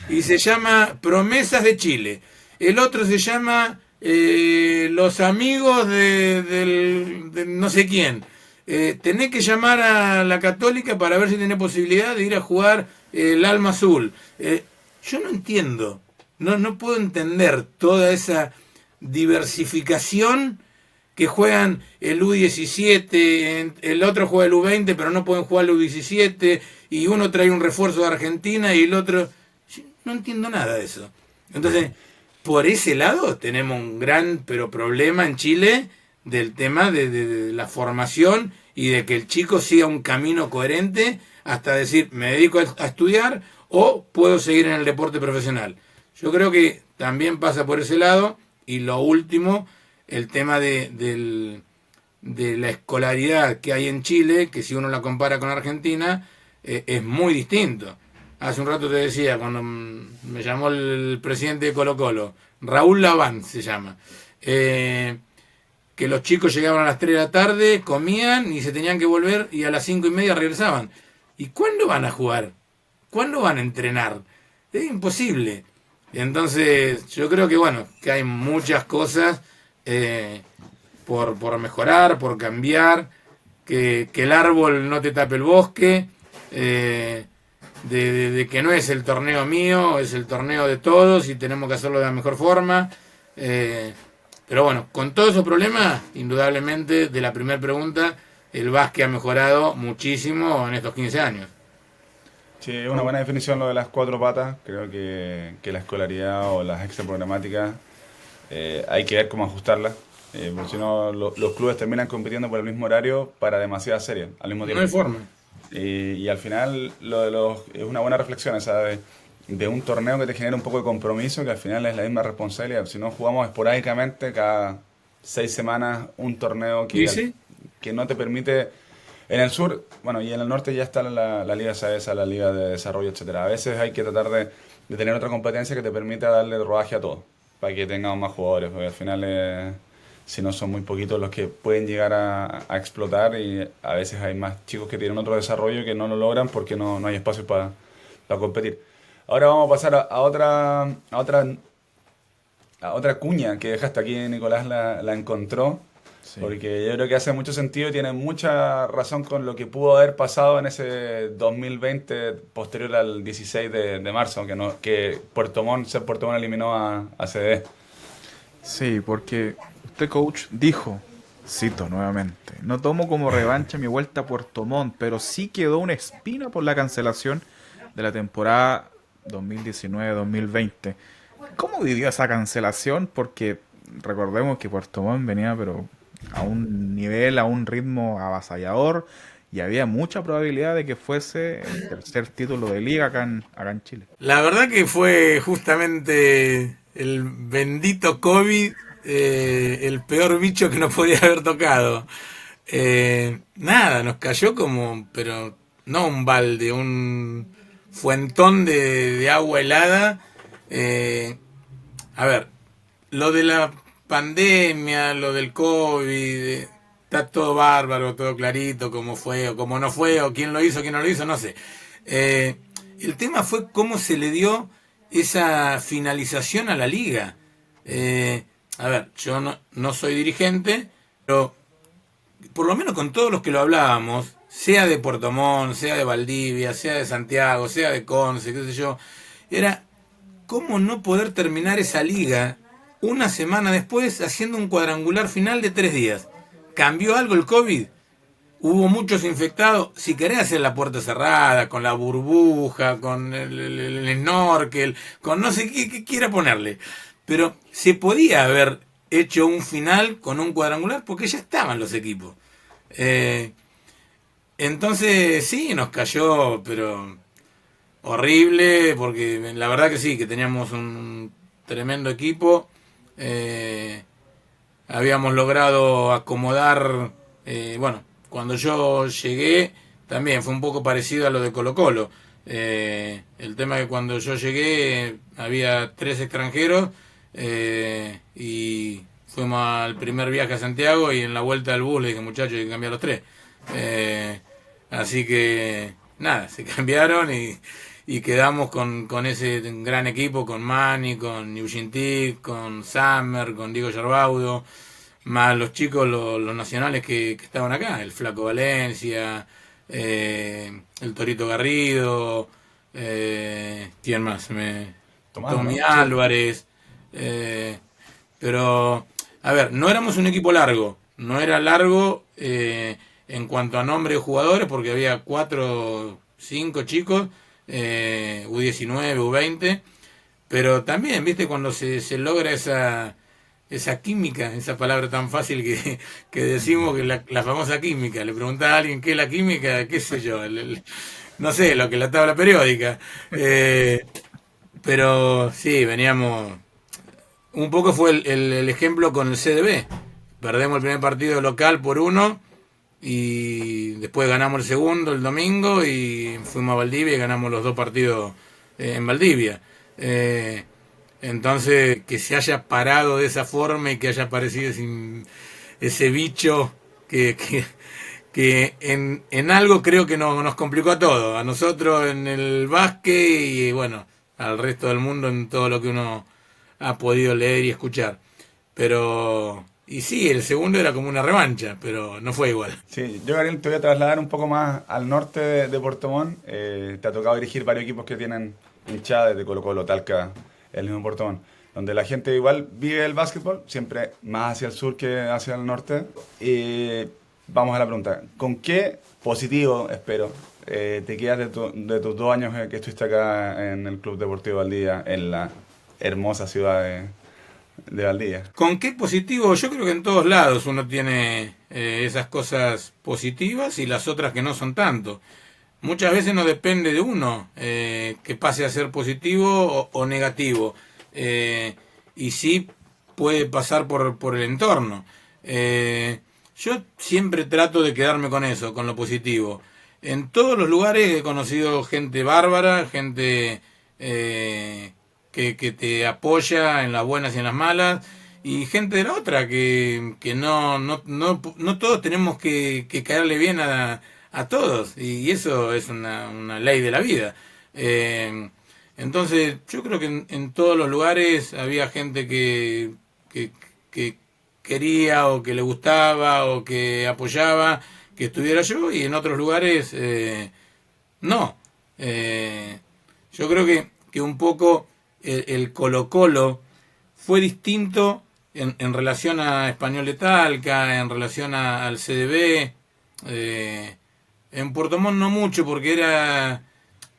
y se llama Promesas de Chile. El otro se llama Los Amigos de no sé quién. Tenés que llamar a la Católica para ver si tenés posibilidad de ir a jugar el Alma Azul. Yo no entiendo, no puedo entender toda esa diversificación que juegan el U17, el otro juega el U20, pero no pueden jugar el U17, y uno trae un refuerzo de Argentina y el otro... Yo no entiendo nada de eso. Entonces, por ese lado tenemos un gran problema en Chile del tema de la formación y de que el chico siga un camino coherente hasta decir, me dedico a estudiar o puedo seguir en el deporte profesional. Yo creo que también pasa por ese lado. Y lo último, el tema de la escolaridad que hay en Chile, que si uno la compara con Argentina, es muy distinto. Hace un rato te decía, cuando me llamó el presidente de Colo-Colo, Raúl Laván se llama, que los chicos llegaban a las 3 de la tarde, comían y se tenían que volver, y a las 5:30 regresaban. ¿Y cuándo van a jugar? ¿Cuándo van a entrenar? Es imposible. Entonces, yo creo que que hay muchas cosas por mejorar, por cambiar, que el árbol no te tape el bosque, de que no es el torneo mío, es el torneo de todos y tenemos que hacerlo de la mejor forma. Pero con todos esos problemas, indudablemente, de la primera pregunta, el básquet ha mejorado muchísimo en estos 15 años. Sí, es una buena definición lo de las 4 patas. Creo que la escolaridad o las extraprogramáticas hay que ver cómo ajustarlas. Porque si no, los clubes terminan compitiendo por el mismo horario para demasiadas series al mismo tiempo. No hay forma. Y al final es una buena reflexión esa de un torneo que te genera un poco de compromiso, que al final es la misma responsabilidad. Si no, jugamos esporádicamente cada 6 semanas un torneo que no te permite... En el sur, y en el norte ya está la Liga SAESA, la Liga de Desarrollo, etcétera. A veces hay que tratar de tener otra competencia que te permita darle rodaje a todo, para que tengamos más jugadores, porque al final, si no, son muy poquitos los que pueden llegar a explotar, y a veces hay más chicos que tienen otro desarrollo que no lo logran porque no hay espacio para competir. Ahora vamos a pasar a otra cuña que dejaste aquí, Nicolás la encontró. Sí. Porque yo creo que hace mucho sentido y tiene mucha razón con lo que pudo haber pasado en ese 2020 posterior al 16 de marzo, que Puerto Montt eliminó a CDD. Sí, porque usted, coach, dijo, cito nuevamente, no tomo como revancha mi vuelta a Puerto Montt, pero sí quedó una espina por la cancelación de la temporada 2019-2020. ¿Cómo vivió esa cancelación? Porque recordemos que Puerto Montt venía, pero a un nivel, a un ritmo avasallador, y había mucha probabilidad de que fuese el tercer título de liga acá en Chile. La verdad que fue justamente el bendito COVID, el peor bicho que nos podía haber tocado. Nos cayó pero no un balde, un fuentón de agua helada. Lo de la pandemia, lo del COVID, está todo bárbaro, todo clarito, cómo fue o cómo no fue, o quién lo hizo, quién no lo hizo, no sé. El tema fue cómo se le dio esa finalización a la liga. Yo no soy dirigente, pero por lo menos con todos los que lo hablábamos, sea de Puerto Montt, sea de Valdivia, sea de Santiago, sea de Conce, qué sé yo, era cómo no poder terminar esa liga una semana después haciendo un cuadrangular final de 3 días. ¿Cambió algo el COVID? Hubo muchos infectados. Si querés hacer la puerta cerrada, con la burbuja, con el snorkel, con no sé qué quiera ponerle. Pero se podía haber hecho un final con un cuadrangular porque ya estaban los equipos. Entonces sí, nos cayó, pero horrible, porque la verdad que sí, que teníamos un tremendo equipo. Habíamos logrado acomodar, bueno, cuando yo llegué también fue un poco parecido a lo de Colo-Colo. El tema es que cuando yo llegué había 3 extranjeros y fuimos al primer viaje a Santiago y en la vuelta al bus le dije, muchachos, hay que cambiar los 3. Así que nada, se cambiaron y quedamos con ese gran equipo, con Manny, con Eugene con Summer, con Diego Yarbaudo, más los chicos, los nacionales que estaban acá, el Flaco Valencia, el Torito Garrido, ¿quién más? Tommy Álvarez. Pero, a ver, no éramos un equipo largo, no era largo en cuanto a nombre de jugadores, porque había 4, 5 chicos, U19, U20, pero también, viste, cuando se logra esa química, esa palabra tan fácil que decimos, que la famosa química, le preguntaba a alguien qué es la química, qué sé yo, no sé, lo que es la tabla periódica, pero sí, veníamos, un poco fue el ejemplo con el CDB, perdemos el primer partido local por 1, y después ganamos el segundo el domingo y fuimos a Valdivia y ganamos los 2 partidos en Valdivia. Entonces, que se haya parado de esa forma y que haya aparecido ese bicho que en algo creo que nos complicó a todos, a nosotros en el básquet y bueno, al resto del mundo en todo lo que uno ha podido leer y escuchar. Pero... Y sí, el segundo era como una revancha, pero no fue igual. Sí, yo, Gabriel, te voy a trasladar un poco más al norte de Puerto Montt. Te ha tocado dirigir varios equipos que tienen hinchada, desde Colo-Colo, Talca, el mismo Puerto Montt, donde la gente igual vive el básquetbol, siempre más hacia el sur que hacia el norte. Y vamos a la pregunta, ¿con qué positivo, espero, te quedas de tus 2 años que estuviste acá en el Club Deportivo Valdivia, en la hermosa ciudad de Valdivia? ¿Con qué positivo? Yo creo que en todos lados uno tiene esas cosas positivas y las otras que no son tanto. Muchas veces no depende de uno que pase a ser positivo o negativo. Y sí puede pasar por el entorno. Yo siempre trato de quedarme con eso, con lo positivo. En todos los lugares he conocido gente bárbara, gente... que te apoya en las buenas y en las malas, y gente de la otra, que no todos tenemos que caerle bien a todos, y eso es una ley de la vida. Entonces, yo creo que en todos los lugares había gente que quería o que le gustaba o que apoyaba que estuviera yo, y en otros lugares no. Yo creo que un poco el Colo-Colo fue distinto en relación a Español de Talca, en relación al CDB. En Puerto Montt no mucho, porque era,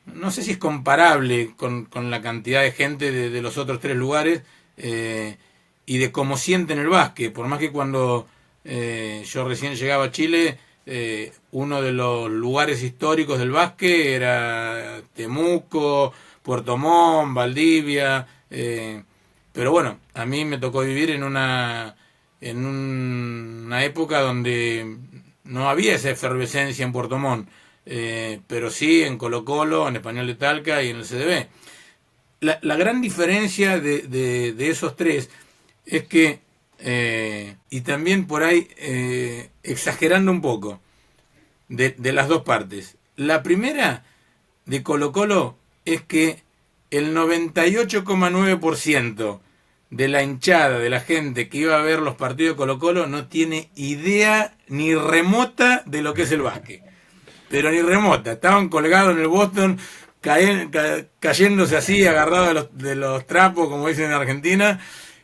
no sé si es comparable con la cantidad de gente de los otros 3 lugares y de cómo sienten el básquet. Por más que cuando yo recién llegaba a Chile, uno de los lugares históricos del básquet era Temuco, Puerto Montt, Valdivia, pero bueno, a mí me tocó vivir en una época donde no había esa efervescencia en Puerto Montt, pero sí en Colo-Colo, en Español de Talca y en el CDB. La gran diferencia de esos 3 es que, y también por ahí exagerando un poco, de las 2 partes. La primera de Colo-Colo es que el 98,9% de la hinchada, de la gente que iba a ver los partidos de Colo-Colo, no tiene idea ni remota de lo que es el básquet. Pero ni remota. Estaban colgados en el Boston, cayéndose así, agarrados de los trapos, como dicen en Argentina,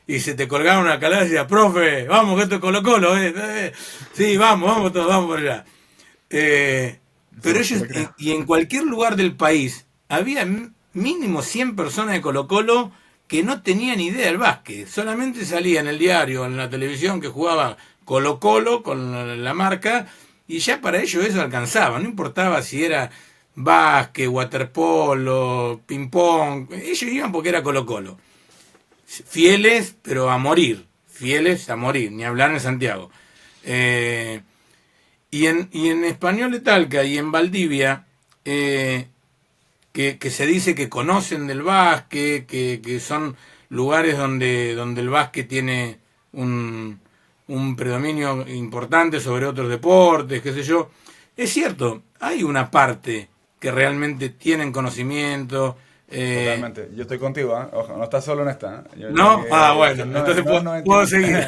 y se te colgaba una calada y decía, profe, vamos, que esto es Colo-Colo. Sí, vamos todos, vamos por allá. Pero ellos, y en cualquier lugar del país, había mínimo 100 personas de Colo-Colo que no tenían idea del básquet. Solamente salía en el diario, en la televisión, que jugaba Colo-Colo con la marca, y ya para ellos eso alcanzaba, no importaba si era básquet, waterpolo, ping-pong, ellos iban porque era Colo-Colo. Fieles, pero a morir, ni hablar en Santiago. Y en Español de Talca y en Valdivia, que se dice que conocen del básquet, que son lugares donde el básquet tiene un predominio importante sobre otros deportes, qué sé yo. Es cierto, hay una parte que realmente tienen conocimiento. Totalmente, yo estoy contigo, ¿eh? Ojo, no estás solo en esta. ¿Eh? ¿No? Bueno, entonces puedo seguir.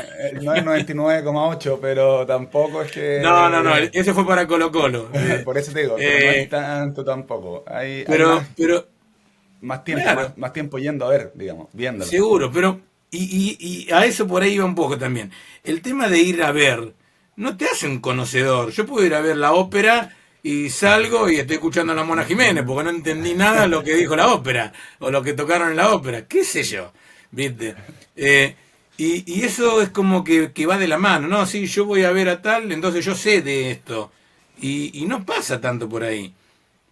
No es 99,8, pero tampoco es que... No, ese fue para Colo-Colo. Por eso te digo, pero no es tanto tampoco. Hay más tiempo, claro, más tiempo yendo a ver, digamos, viéndolo. Seguro, pero y a eso por ahí va un poco también. El tema de ir a ver no te hace un conocedor. Yo puedo ir a ver la ópera y salgo y estoy escuchando a la Mona Jiménez porque no entendí nada de lo que dijo la ópera o lo que tocaron en la ópera, qué sé yo, ¿viste? Y eso es como que va de la mano, ¿no? Sí, yo voy a ver a tal, entonces yo sé de esto. Y no pasa tanto por ahí.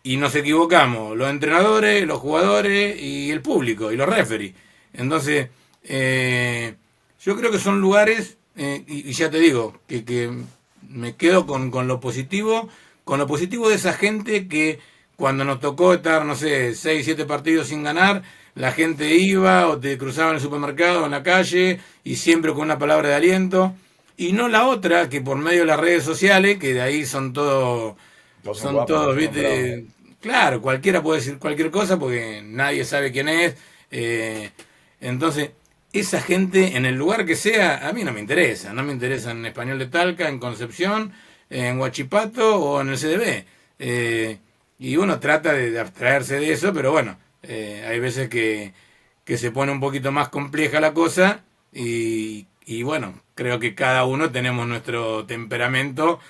Y nos equivocamos, los entrenadores, los jugadores y el público y los referees. Entonces, yo creo que son lugares, y ya te digo, que me quedo con lo positivo. Con lo positivo de esa gente que cuando nos tocó estar, no sé, 6, 7 partidos sin ganar, la gente iba o te cruzaba en el supermercado o en la calle y siempre con una palabra de aliento. Y no la otra, que por medio de las redes sociales, que de ahí son todos, ¿viste? Claro, cualquiera puede decir cualquier cosa porque nadie sabe quién es. Entonces, esa gente, en el lugar que sea, a mí no me interesa. No me interesa en Español de Talca, en Concepción, en Huachipato o en el CDB. Y uno trata de abstraerse de eso, pero bueno, hay veces que se pone un poquito más compleja la cosa y bueno, creo que cada uno tenemos nuestro temperamento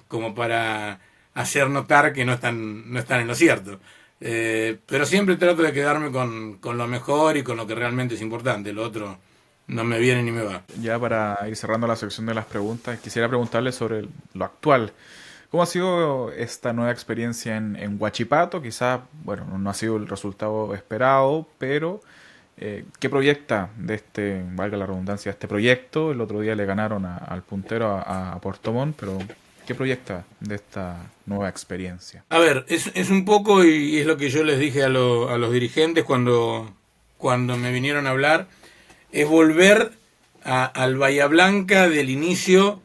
como para hacer notar que no están en lo cierto. Pero siempre trato de quedarme con lo mejor y con lo que realmente es importante. Lo otro no me viene ni me va. Ya para ir cerrando la sección de las preguntas, quisiera preguntarle sobre lo actual. ¿Cómo ha sido esta nueva experiencia en Huachipato? Quizás, bueno, no ha sido el resultado esperado, pero ¿qué proyecta de valga la redundancia, este proyecto? El otro día le ganaron al puntero a Puerto Montt, pero ¿qué proyecta de esta nueva experiencia? A ver, es un poco, y es lo que yo les dije a los dirigentes cuando me vinieron a hablar, es volver al Bahía Blanca del inicio,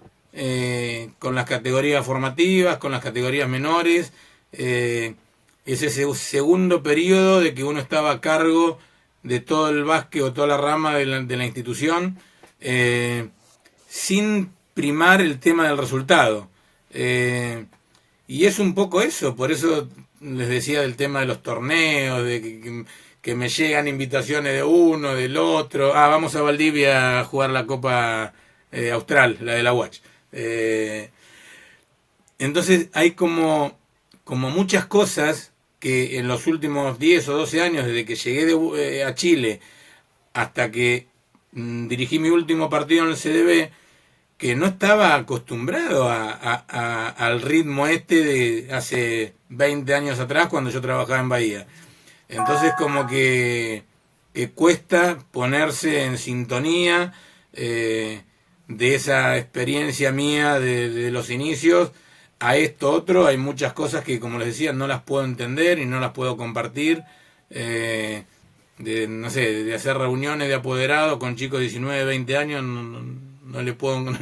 con las categorías formativas, con las categorías menores, ese segundo periodo de que uno estaba a cargo de todo el básquet o toda la rama de la institución, sin primar el tema del resultado. Y es un poco eso, por eso les decía del tema de los torneos, de que me llegan invitaciones de uno, del otro. Vamos a Valdivia a jugar la Copa Austral, la de la Watch. Entonces hay como muchas cosas que en los últimos 10 o 12 años, desde que llegué a Chile hasta que dirigí mi último partido en el CDB, que no estaba acostumbrado al ritmo de hace 20 años atrás cuando yo trabajaba en Bahía. Entonces como que cuesta ponerse en sintonía de esa experiencia mía de los inicios a esto otro. Hay muchas cosas que, como les decía, no las puedo entender y no las puedo compartir. No sé, de hacer reuniones de apoderados con chicos de 19, 20 años, no le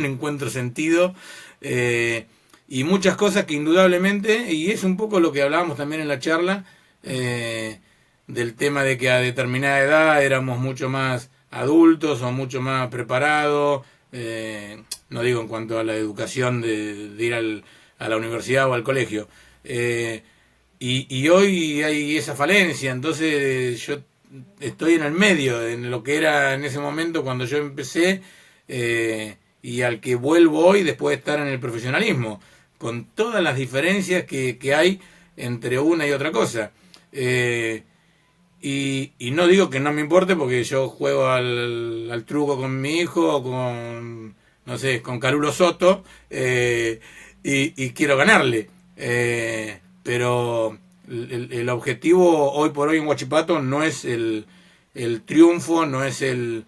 encuentro sentido. Y muchas cosas que indudablemente, y es un poco lo que hablábamos también en la charla, del tema de que a determinada edad éramos mucho más adultos o mucho más preparados, no digo en cuanto a la educación de ir a la universidad o al colegio, y hoy hay esa falencia. Entonces yo estoy en el medio, en lo que era en ese momento cuando yo empecé, y al que vuelvo hoy después de estar en el profesionalismo, con todas las diferencias que hay entre una y otra cosa. Y no digo que no me importe, porque yo juego al truco con mi hijo o con, no sé, con Carulo Soto, y quiero ganarle. Pero el objetivo hoy por hoy en Huachipato no es el triunfo, no es el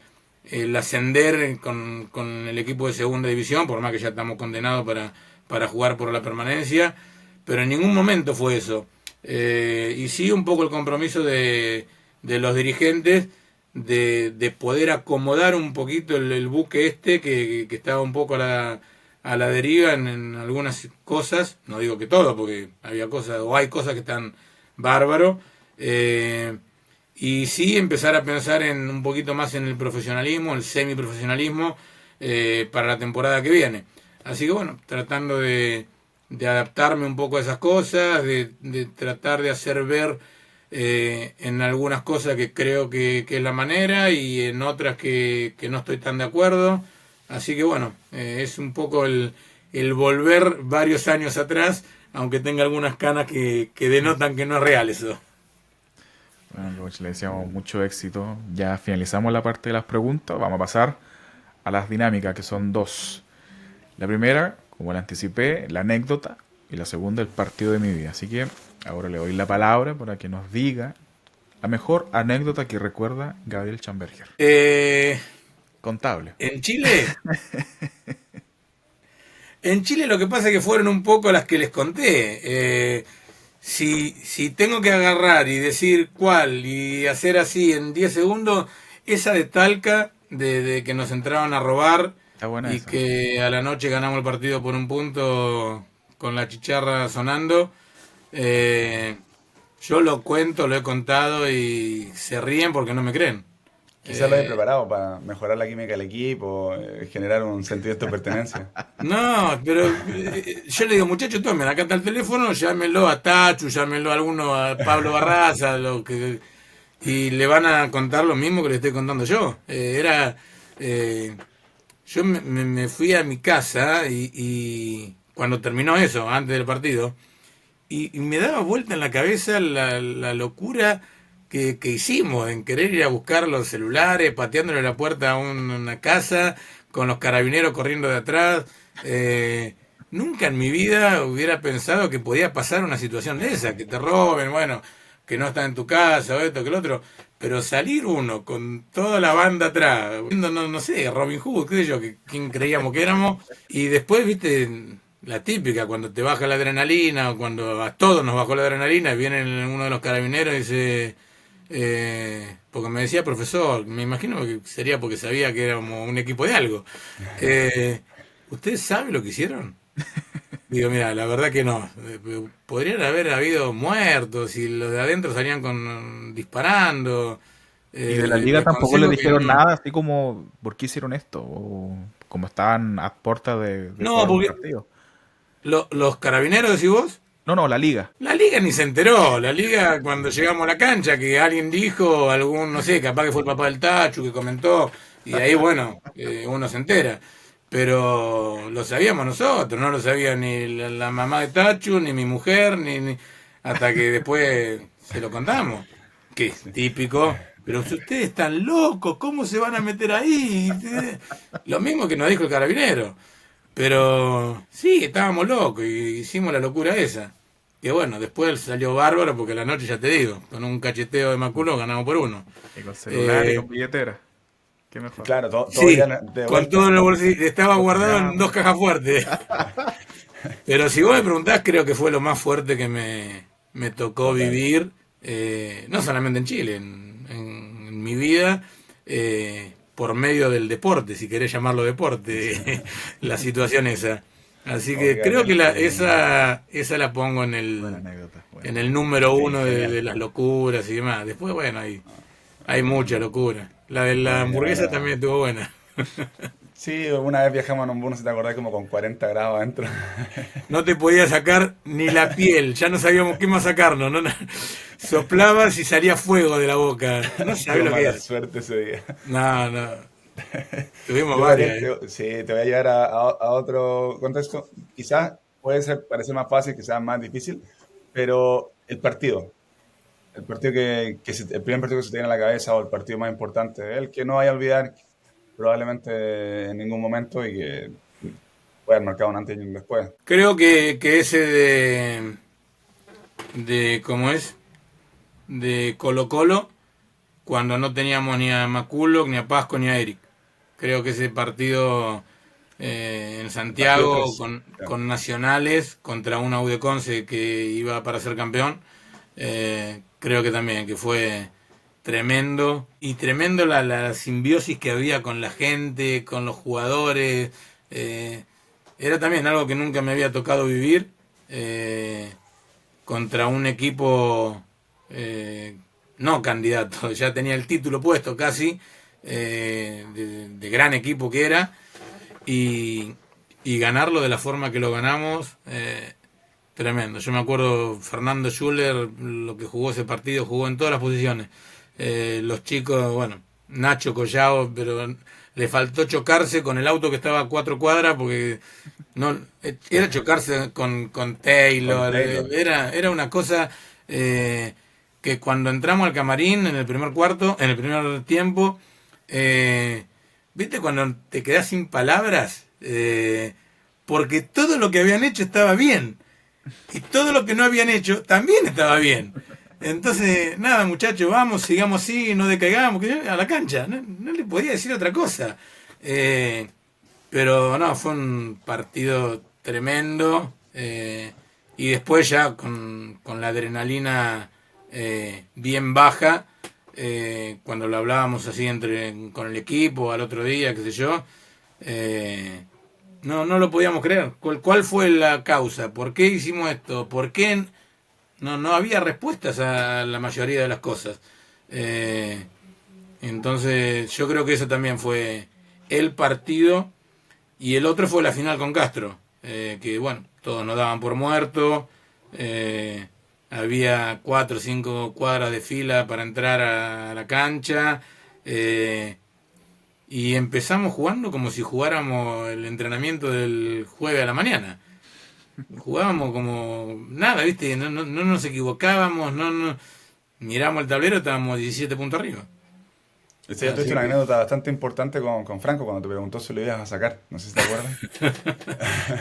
ascender con el equipo de segunda división, por más que ya estamos condenados para jugar por la permanencia, pero en ningún momento fue eso. Y sí un poco el compromiso de los dirigentes de poder acomodar un poquito el buque que estaba un poco a la deriva en algunas cosas, no digo que todo, porque había cosas, o hay cosas que están bárbaro, y sí empezar a pensar un poquito más en el profesionalismo, el semiprofesionalismo, para la temporada que viene. Así que bueno, tratando de adaptarme un poco a esas cosas, de tratar de hacer ver en algunas cosas que creo que es la manera y en otras que no estoy tan de acuerdo. Así que bueno, es un poco el volver varios años atrás, aunque tenga algunas canas que denotan que no es real eso. Bueno, coach, le deseamos mucho éxito. Ya finalizamos la parte de las preguntas. Vamos a pasar a las dinámicas, que son dos. La primera, como la anticipé, la anécdota. Y la segunda, el partido de mi vida. Así que ahora le doy la palabra para que nos diga la mejor anécdota que recuerda Gabriel Schamberger. Contable. En Chile lo que pasa es que fueron un poco las que les conté. Si tengo que agarrar y decir cuál y hacer así en 10 segundos, esa de Talca, de que nos entraron a robar Está buena y esa. que a la noche ganamos el partido por un punto con la chicharra sonando. Yo lo cuento, lo he contado y se ríen porque no me creen. Quizás lo he preparado para mejorar la química del equipo, generar un sentimiento de pertenencia. No, pero yo le digo, muchachos, tomen, acá está el teléfono, llámenlo a Tachu, llámenlo a alguno, a Pablo Barraza, y le van a contar lo mismo que le estoy contando yo. Yo me fui a mi casa y cuando terminó eso, antes del partido, y me daba vuelta en la cabeza la locura que hicimos en querer ir a buscar los celulares, pateándole la puerta a una casa, con los carabineros corriendo de atrás. Nunca en mi vida hubiera pensado que podía pasar una situación de esa, que te roben, bueno, que no está en tu casa, o esto, que lo otro. Pero salir uno con toda la banda atrás, viendo, no sé, Robin Hood, qué sé yo, quién creíamos que éramos, y después, viste, la típica, cuando te baja la adrenalina, o cuando a todos nos bajó la adrenalina, viene uno de los carabineros y dice, porque me decía profesor, me imagino que sería porque sabía que éramos un equipo de algo. ¿Ustedes saben lo que hicieron? Digo, mira, la verdad que no. Podrían haber habido muertos y los de adentro salían disparando. Y de la Le liga tampoco le aconsejo que dijeron nada, así como, ¿por qué hicieron esto? O como estaban a puerta de no, jugar un porque partido. los carabineros, decís vos, No, la liga. la liga ni se enteró. La liga, cuando llegamos a la cancha, que alguien dijo, no sé, capaz que fue el papá del Tachu que comentó, y ahí, bueno, uno se entera. Pero lo sabíamos nosotros, no lo sabía ni la mamá de Tachu, ni mi mujer, hasta que después se lo contamos. Que es típico. Pero si ustedes están locos, ¿cómo se van a meter ahí? Lo mismo que nos dijo el carabinero. Pero sí, estábamos locos y hicimos la locura esa. Que bueno, después salió bárbaro porque la noche, ya te digo, con un cacheteo de Maculo ganamos por 1. Y con celular y Eh, con billetera. ¿Qué mejor? Claro, todo sí, ya de con vuelta. todo en el bolsillo. Estaba guardado en 2 cajas fuertes. Pero si vos me preguntás, creo que fue lo más fuerte que me tocó Total. vivir, no solamente en Chile, en mi vida, por medio del deporte, si querés llamarlo deporte, la situación esa. Así que creo que Obviamente, esa la pongo Buena anécdota. en el número sí, 1 genial. de las locuras y demás. Después, bueno, hay mucha locura. La de la hamburguesa también estuvo buena. Sí, una vez viajamos en un bus, si te acordás, como con 40 grados adentro. No te podía sacar ni la piel, ya no sabíamos qué más sacarnos. No, soplabas y salía fuego de la boca. No sabés Tuve lo que mala es. suerte ese día. No. Tuvimos Yo, varias. Gabriel, sí, te voy a llevar a otro contexto. Quizás parecer más fácil, quizás más difícil, pero el partido. El partido el primer partido que se te viene a la cabeza o el partido más importante, el que no vaya a olvidar probablemente en ningún momento y que puede haber marcado un antes y un después. Creo que ese de ¿cómo es? De Colo-Colo, cuando no teníamos ni a McCulloch, ni a Pasco, ni a Eric. Creo que ese partido en Santiago con Nacionales contra una U de Conce que iba para ser campeón, creo que también que fue tremendo. Y tremendo la simbiosis que había con la gente, con los jugadores. Era también algo que nunca me había tocado vivir contra un equipo no candidato, ya tenía el título puesto casi, de gran equipo que era, y ganarlo de la forma que lo ganamos, tremendo. Yo me acuerdo Fernando Schuller, lo que jugó ese partido, jugó en todas las posiciones. Los chicos, bueno, Nacho Collao, pero le faltó chocarse con el auto que estaba a 4 cuadras porque no era chocarse con Taylor. Era una cosa que cuando entramos al camarín en el primer cuarto, en el primer tiempo, viste cuando te quedás sin palabras, porque todo lo que habían hecho estaba bien y todo lo que no habían hecho también estaba bien. Entonces, nada, muchachos, vamos, sigamos así, no decaigamos, a la cancha. No le podía decir otra cosa. Pero no, fue un partido tremendo. Y después ya con la adrenalina bien baja, cuando lo hablábamos así con el equipo al otro día, qué sé yo, no lo podíamos creer. ¿Cuál fue la causa? ¿Por qué hicimos esto? ¿Por qué? No había respuestas a la mayoría de las cosas. Entonces yo creo que eso también fue el partido. Y el otro fue la final con Castro, que bueno, todos nos daban por muerto. Había 4 o 5 cuadras de fila para entrar a la cancha. Y empezamos jugando como si jugáramos el entrenamiento del jueves a la mañana. Jugábamos como nada, ¿viste? No nos equivocábamos, no miramos el tablero, estábamos 17 puntos arriba. Sí, ya tuviste una anécdota bastante importante con Franco cuando te preguntó si lo ibas a sacar. No sé si te acuerdas.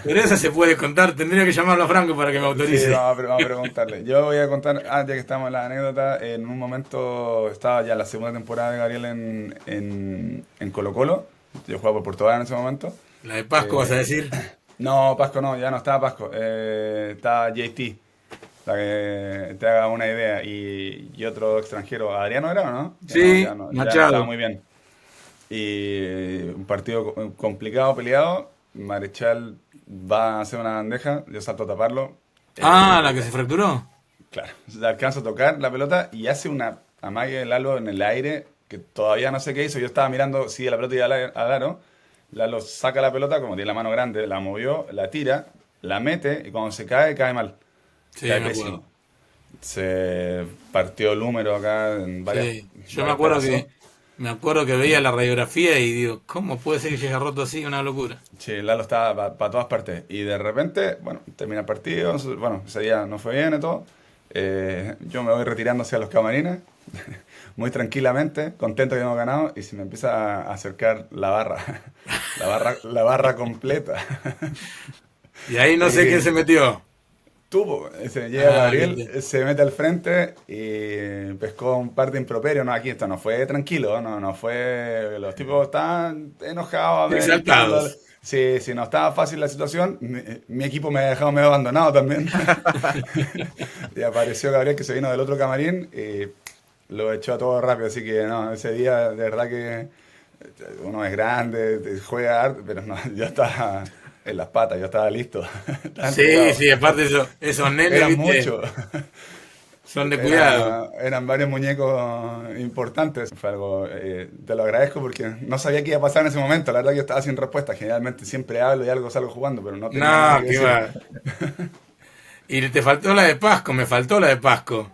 Pero esa se puede contar, tendría que llamarlo a Franco para que me autorice. Sí, vamos a preguntarle. Yo voy a contar, ya que estamos en la anécdota, en un momento estaba ya la segunda temporada de Gabriel en Colo-Colo. Yo jugaba por Portugal en ese momento. ¿La de Pasco vas a decir? No, Pasco no, ya no estaba Pasco. Estaba JT, para que te haga una idea. Y otro extranjero, ¿Adriano era o no? Sí, ya Machado. estaba muy bien. Y un partido complicado, peleado. Marechal va a hacer una bandeja, yo salto a taparlo. La que se fracturó. Claro, le alcanzo a tocar la pelota y hace una amague de Lalo en el aire que todavía no sé qué hizo. Yo estaba mirando si la pelota iba al aro. Lalo saca la pelota, como tiene la mano grande, la movió, la tira, la mete y cuando se cae, cae mal. Sí, cae me pésimo. acuerdo. Se partió el húmero acá en varias. Sí, yo varios pedazos. me acuerdo que veía la radiografía y digo, ¿cómo puede ser que se haya roto así? Una locura. Sí, Lalo estaba para todas partes. Y de repente, bueno, termina el partido. Bueno, ese día no fue bien y todo. Yo me voy retirando hacia los camarines, muy tranquilamente, contento que hemos ganado. Y se me empieza a acercar la barra. La barra completa. Y ahí no sé quién se metió. Tuvo, llega Gabriel, Viste. se mete al frente y pescó un par de improperios. No, aquí esto no fue tranquilo, no fue. Los tipos estaban enojados. Exaltados. Sí, no estaba fácil la situación. Mi equipo me ha dejado medio abandonado también. Y apareció Gabriel que se vino del otro camarín y lo echó a todo rápido. Así que no, ese día de verdad que uno es grande, juega arte, pero no, yo estaba en las patas, yo estaba listo. Estaba Sí, empezado. sí, aparte esos nenes, Eran ¿viste? muchos. Son de cuidado. Eran varios muñecos importantes. Fue algo, te lo agradezco porque no sabía qué iba a pasar en ese momento. La verdad que yo estaba sin respuesta. Generalmente siempre hablo y algo salgo jugando, pero no tenía nada No, que que decir. va. Y te faltó la de Pasco, me faltó la de Pasco.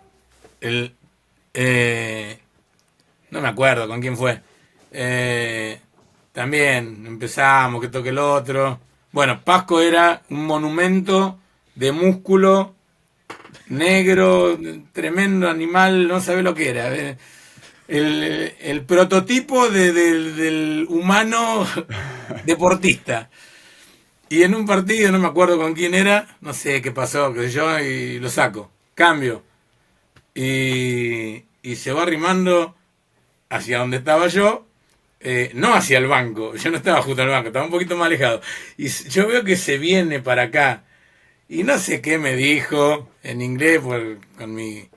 No me acuerdo con quién fue. También empezamos, que toque el otro. Bueno, Pasco era un monumento de músculo negro, tremendo animal, no sabe lo que era. El prototipo del humano deportista. Y en un partido, no me acuerdo con quién era, no sé qué pasó, qué sé yo, y lo saco. Cambio. Y se va arrimando hacia donde estaba yo, no hacia el banco. Yo no estaba justo al banco, estaba un poquito más alejado. Y yo veo que se viene para acá. Y no sé qué me dijo en inglés, con mi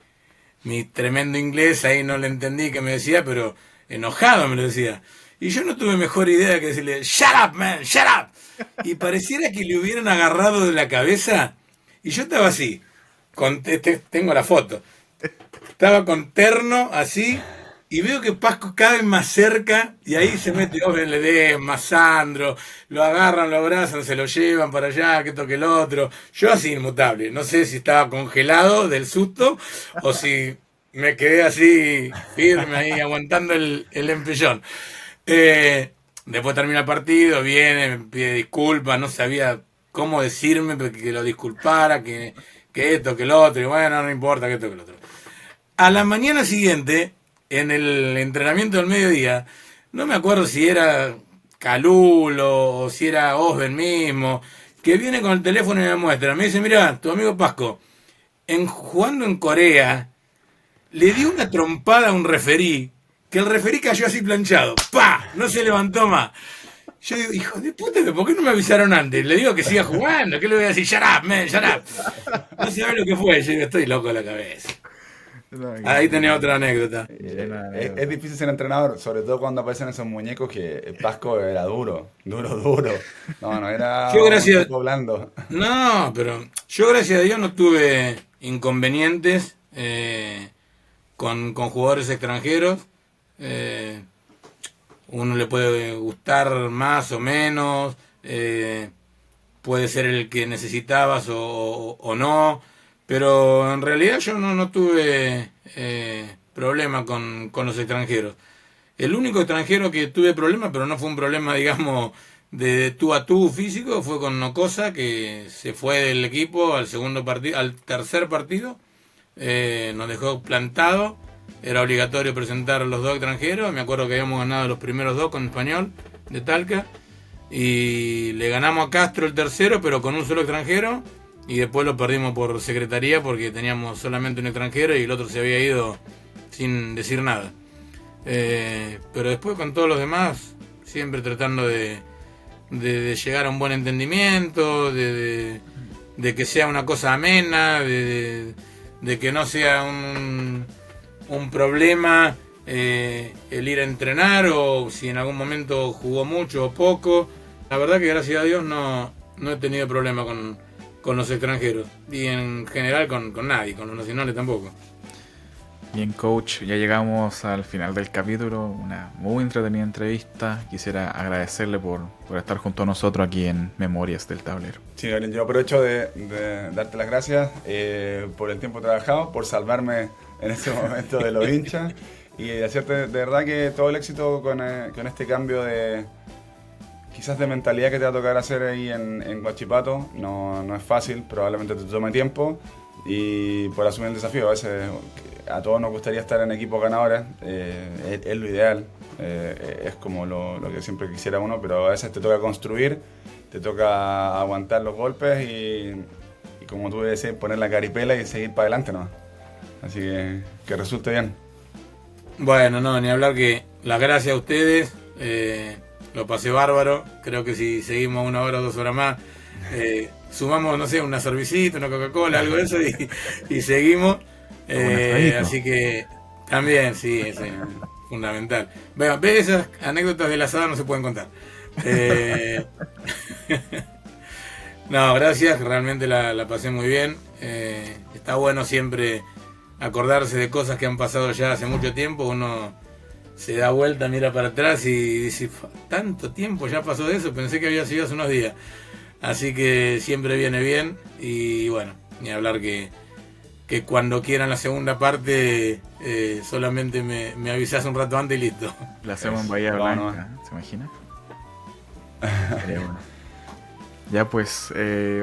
tremendo inglés, ahí no le entendí qué me decía, pero enojado me lo decía. Y yo no tuve mejor idea que decirle, shut up, man, shut up. Y pareciera que le hubieran agarrado de la cabeza. Y yo estaba así, tengo la foto. Estaba con terno, así, y veo que Pasco cada vez más cerca, y ahí se mete Osben Ledesma, Sandro, lo agarran, lo abrazan, se lo llevan para allá, que toque el otro. Yo así inmutable, no sé si estaba congelado del susto, o si me quedé así firme ahí, aguantando el empellón. Después termina el partido, viene, me pide disculpas, no sabía cómo decirme, pero que lo disculpara, que esto, que lo otro, y bueno, no importa, que esto, que lo otro. A la mañana siguiente, en el entrenamiento del mediodía, no me acuerdo si era Calulo o si era Osben mismo, que viene con el teléfono y me muestra. Me dice, mira, tu amigo Pasco, jugando en Corea, le dio una trompada a un referí, que el referí cayó así planchado. ¡Pah! No se levantó más. Yo digo, hijo de puta, ¿por qué no me avisaron antes? Le digo que siga jugando, ¿qué le voy a decir? Shut up, man, shut up. No sabe lo que fue. Yo digo, estoy loco de la cabeza. Ahí tenía otra anécdota. Es difícil ser entrenador, sobre todo cuando aparecen esos muñecos que Pasco era duro. No era un tipo blando. No, pero yo gracias a Dios no tuve inconvenientes con jugadores extranjeros. Uno le puede gustar más o menos, puede ser el que necesitabas o no, pero en realidad yo no tuve problema con los extranjeros. El único extranjero que tuve problema, pero no fue un problema, digamos, de tú a tú físico, fue con Nocosa, que se fue del equipo al tercer partido, nos dejó plantado. Era obligatorio presentar los dos extranjeros. Me acuerdo que habíamos ganado los primeros dos con Español de Talca. Y le ganamos a Castro el tercero, pero con un solo extranjero. Y después lo perdimos por secretaría porque teníamos solamente un extranjero y el otro se había ido sin decir nada. Pero después con todos los demás, siempre tratando de llegar a un buen entendimiento, de que sea una cosa amena, de que no sea un problema el ir a entrenar o si en algún momento jugó mucho o poco. La verdad que gracias a Dios no he tenido problema con los extranjeros y en general con nadie, con los nacionales tampoco. Bien, coach, ya llegamos al final del capítulo, una muy entretenida entrevista. Quisiera agradecerle por estar junto a nosotros aquí en Memorias del Tablero. Sí, Gabriel, yo aprovecho de darte las gracias por el tiempo trabajado, por salvarme en este momento de los hinchas y decirte de verdad que todo el éxito con este cambio quizás de mentalidad que te va a tocar hacer ahí en Huachipato. No es fácil, probablemente te tome tiempo y por asumir el desafío. A veces a todos nos gustaría estar en equipos ganadores, es lo ideal, es como lo que siempre quisiera uno, pero a veces te toca construir, te toca aguantar los golpes y como tú decís, poner la caripela y seguir para adelante, ¿no? Así que resulte bien. Bueno, no, ni hablar, que las gracias a ustedes, lo pasé bárbaro. Creo que si seguimos 1 hora o 2 horas más, sumamos, no sé, una cervecita, una Coca-Cola, algo de eso y seguimos. Así que también, sí, es fundamental. Bueno, esas anécdotas del asado no se pueden contar. No, gracias, realmente la pasé muy bien. Está bueno siempre acordarse de cosas que han pasado ya hace mucho tiempo. Uno se da vuelta, mira para atrás y dice, tanto tiempo ya pasó de eso, pensé que había sido hace unos días. Así que siempre viene bien y bueno, ni hablar que cuando quieran la segunda parte solamente me avisas un rato antes y listo. La hacemos en Bahía Blanca, ¿se imagina? Ya pues,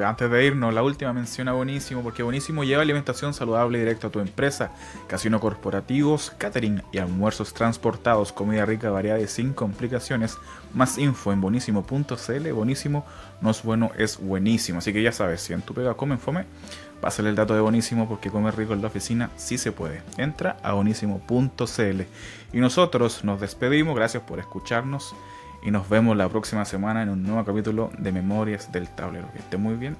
antes de irnos, la última mención a Bonísimo, porque Bonísimo lleva alimentación saludable directo a tu empresa, casino corporativos, catering y almuerzos transportados, comida rica, variada y sin complicaciones. Más info en bonísimo.cl. Bonísimo no es bueno, es buenísimo. Así que ya sabes, si en tu pega comen fome, pásale el dato de Bonísimo, porque comer rico en la oficina sí se puede. Entra a bonísimo.cl. Y nosotros nos despedimos, gracias por escucharnos. Y nos vemos la próxima semana en un nuevo capítulo de Memorias del Tablero. Que esté muy bien.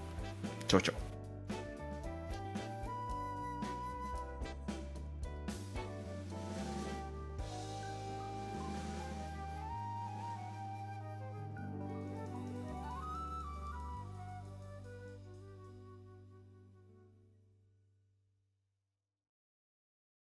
Chau, chau.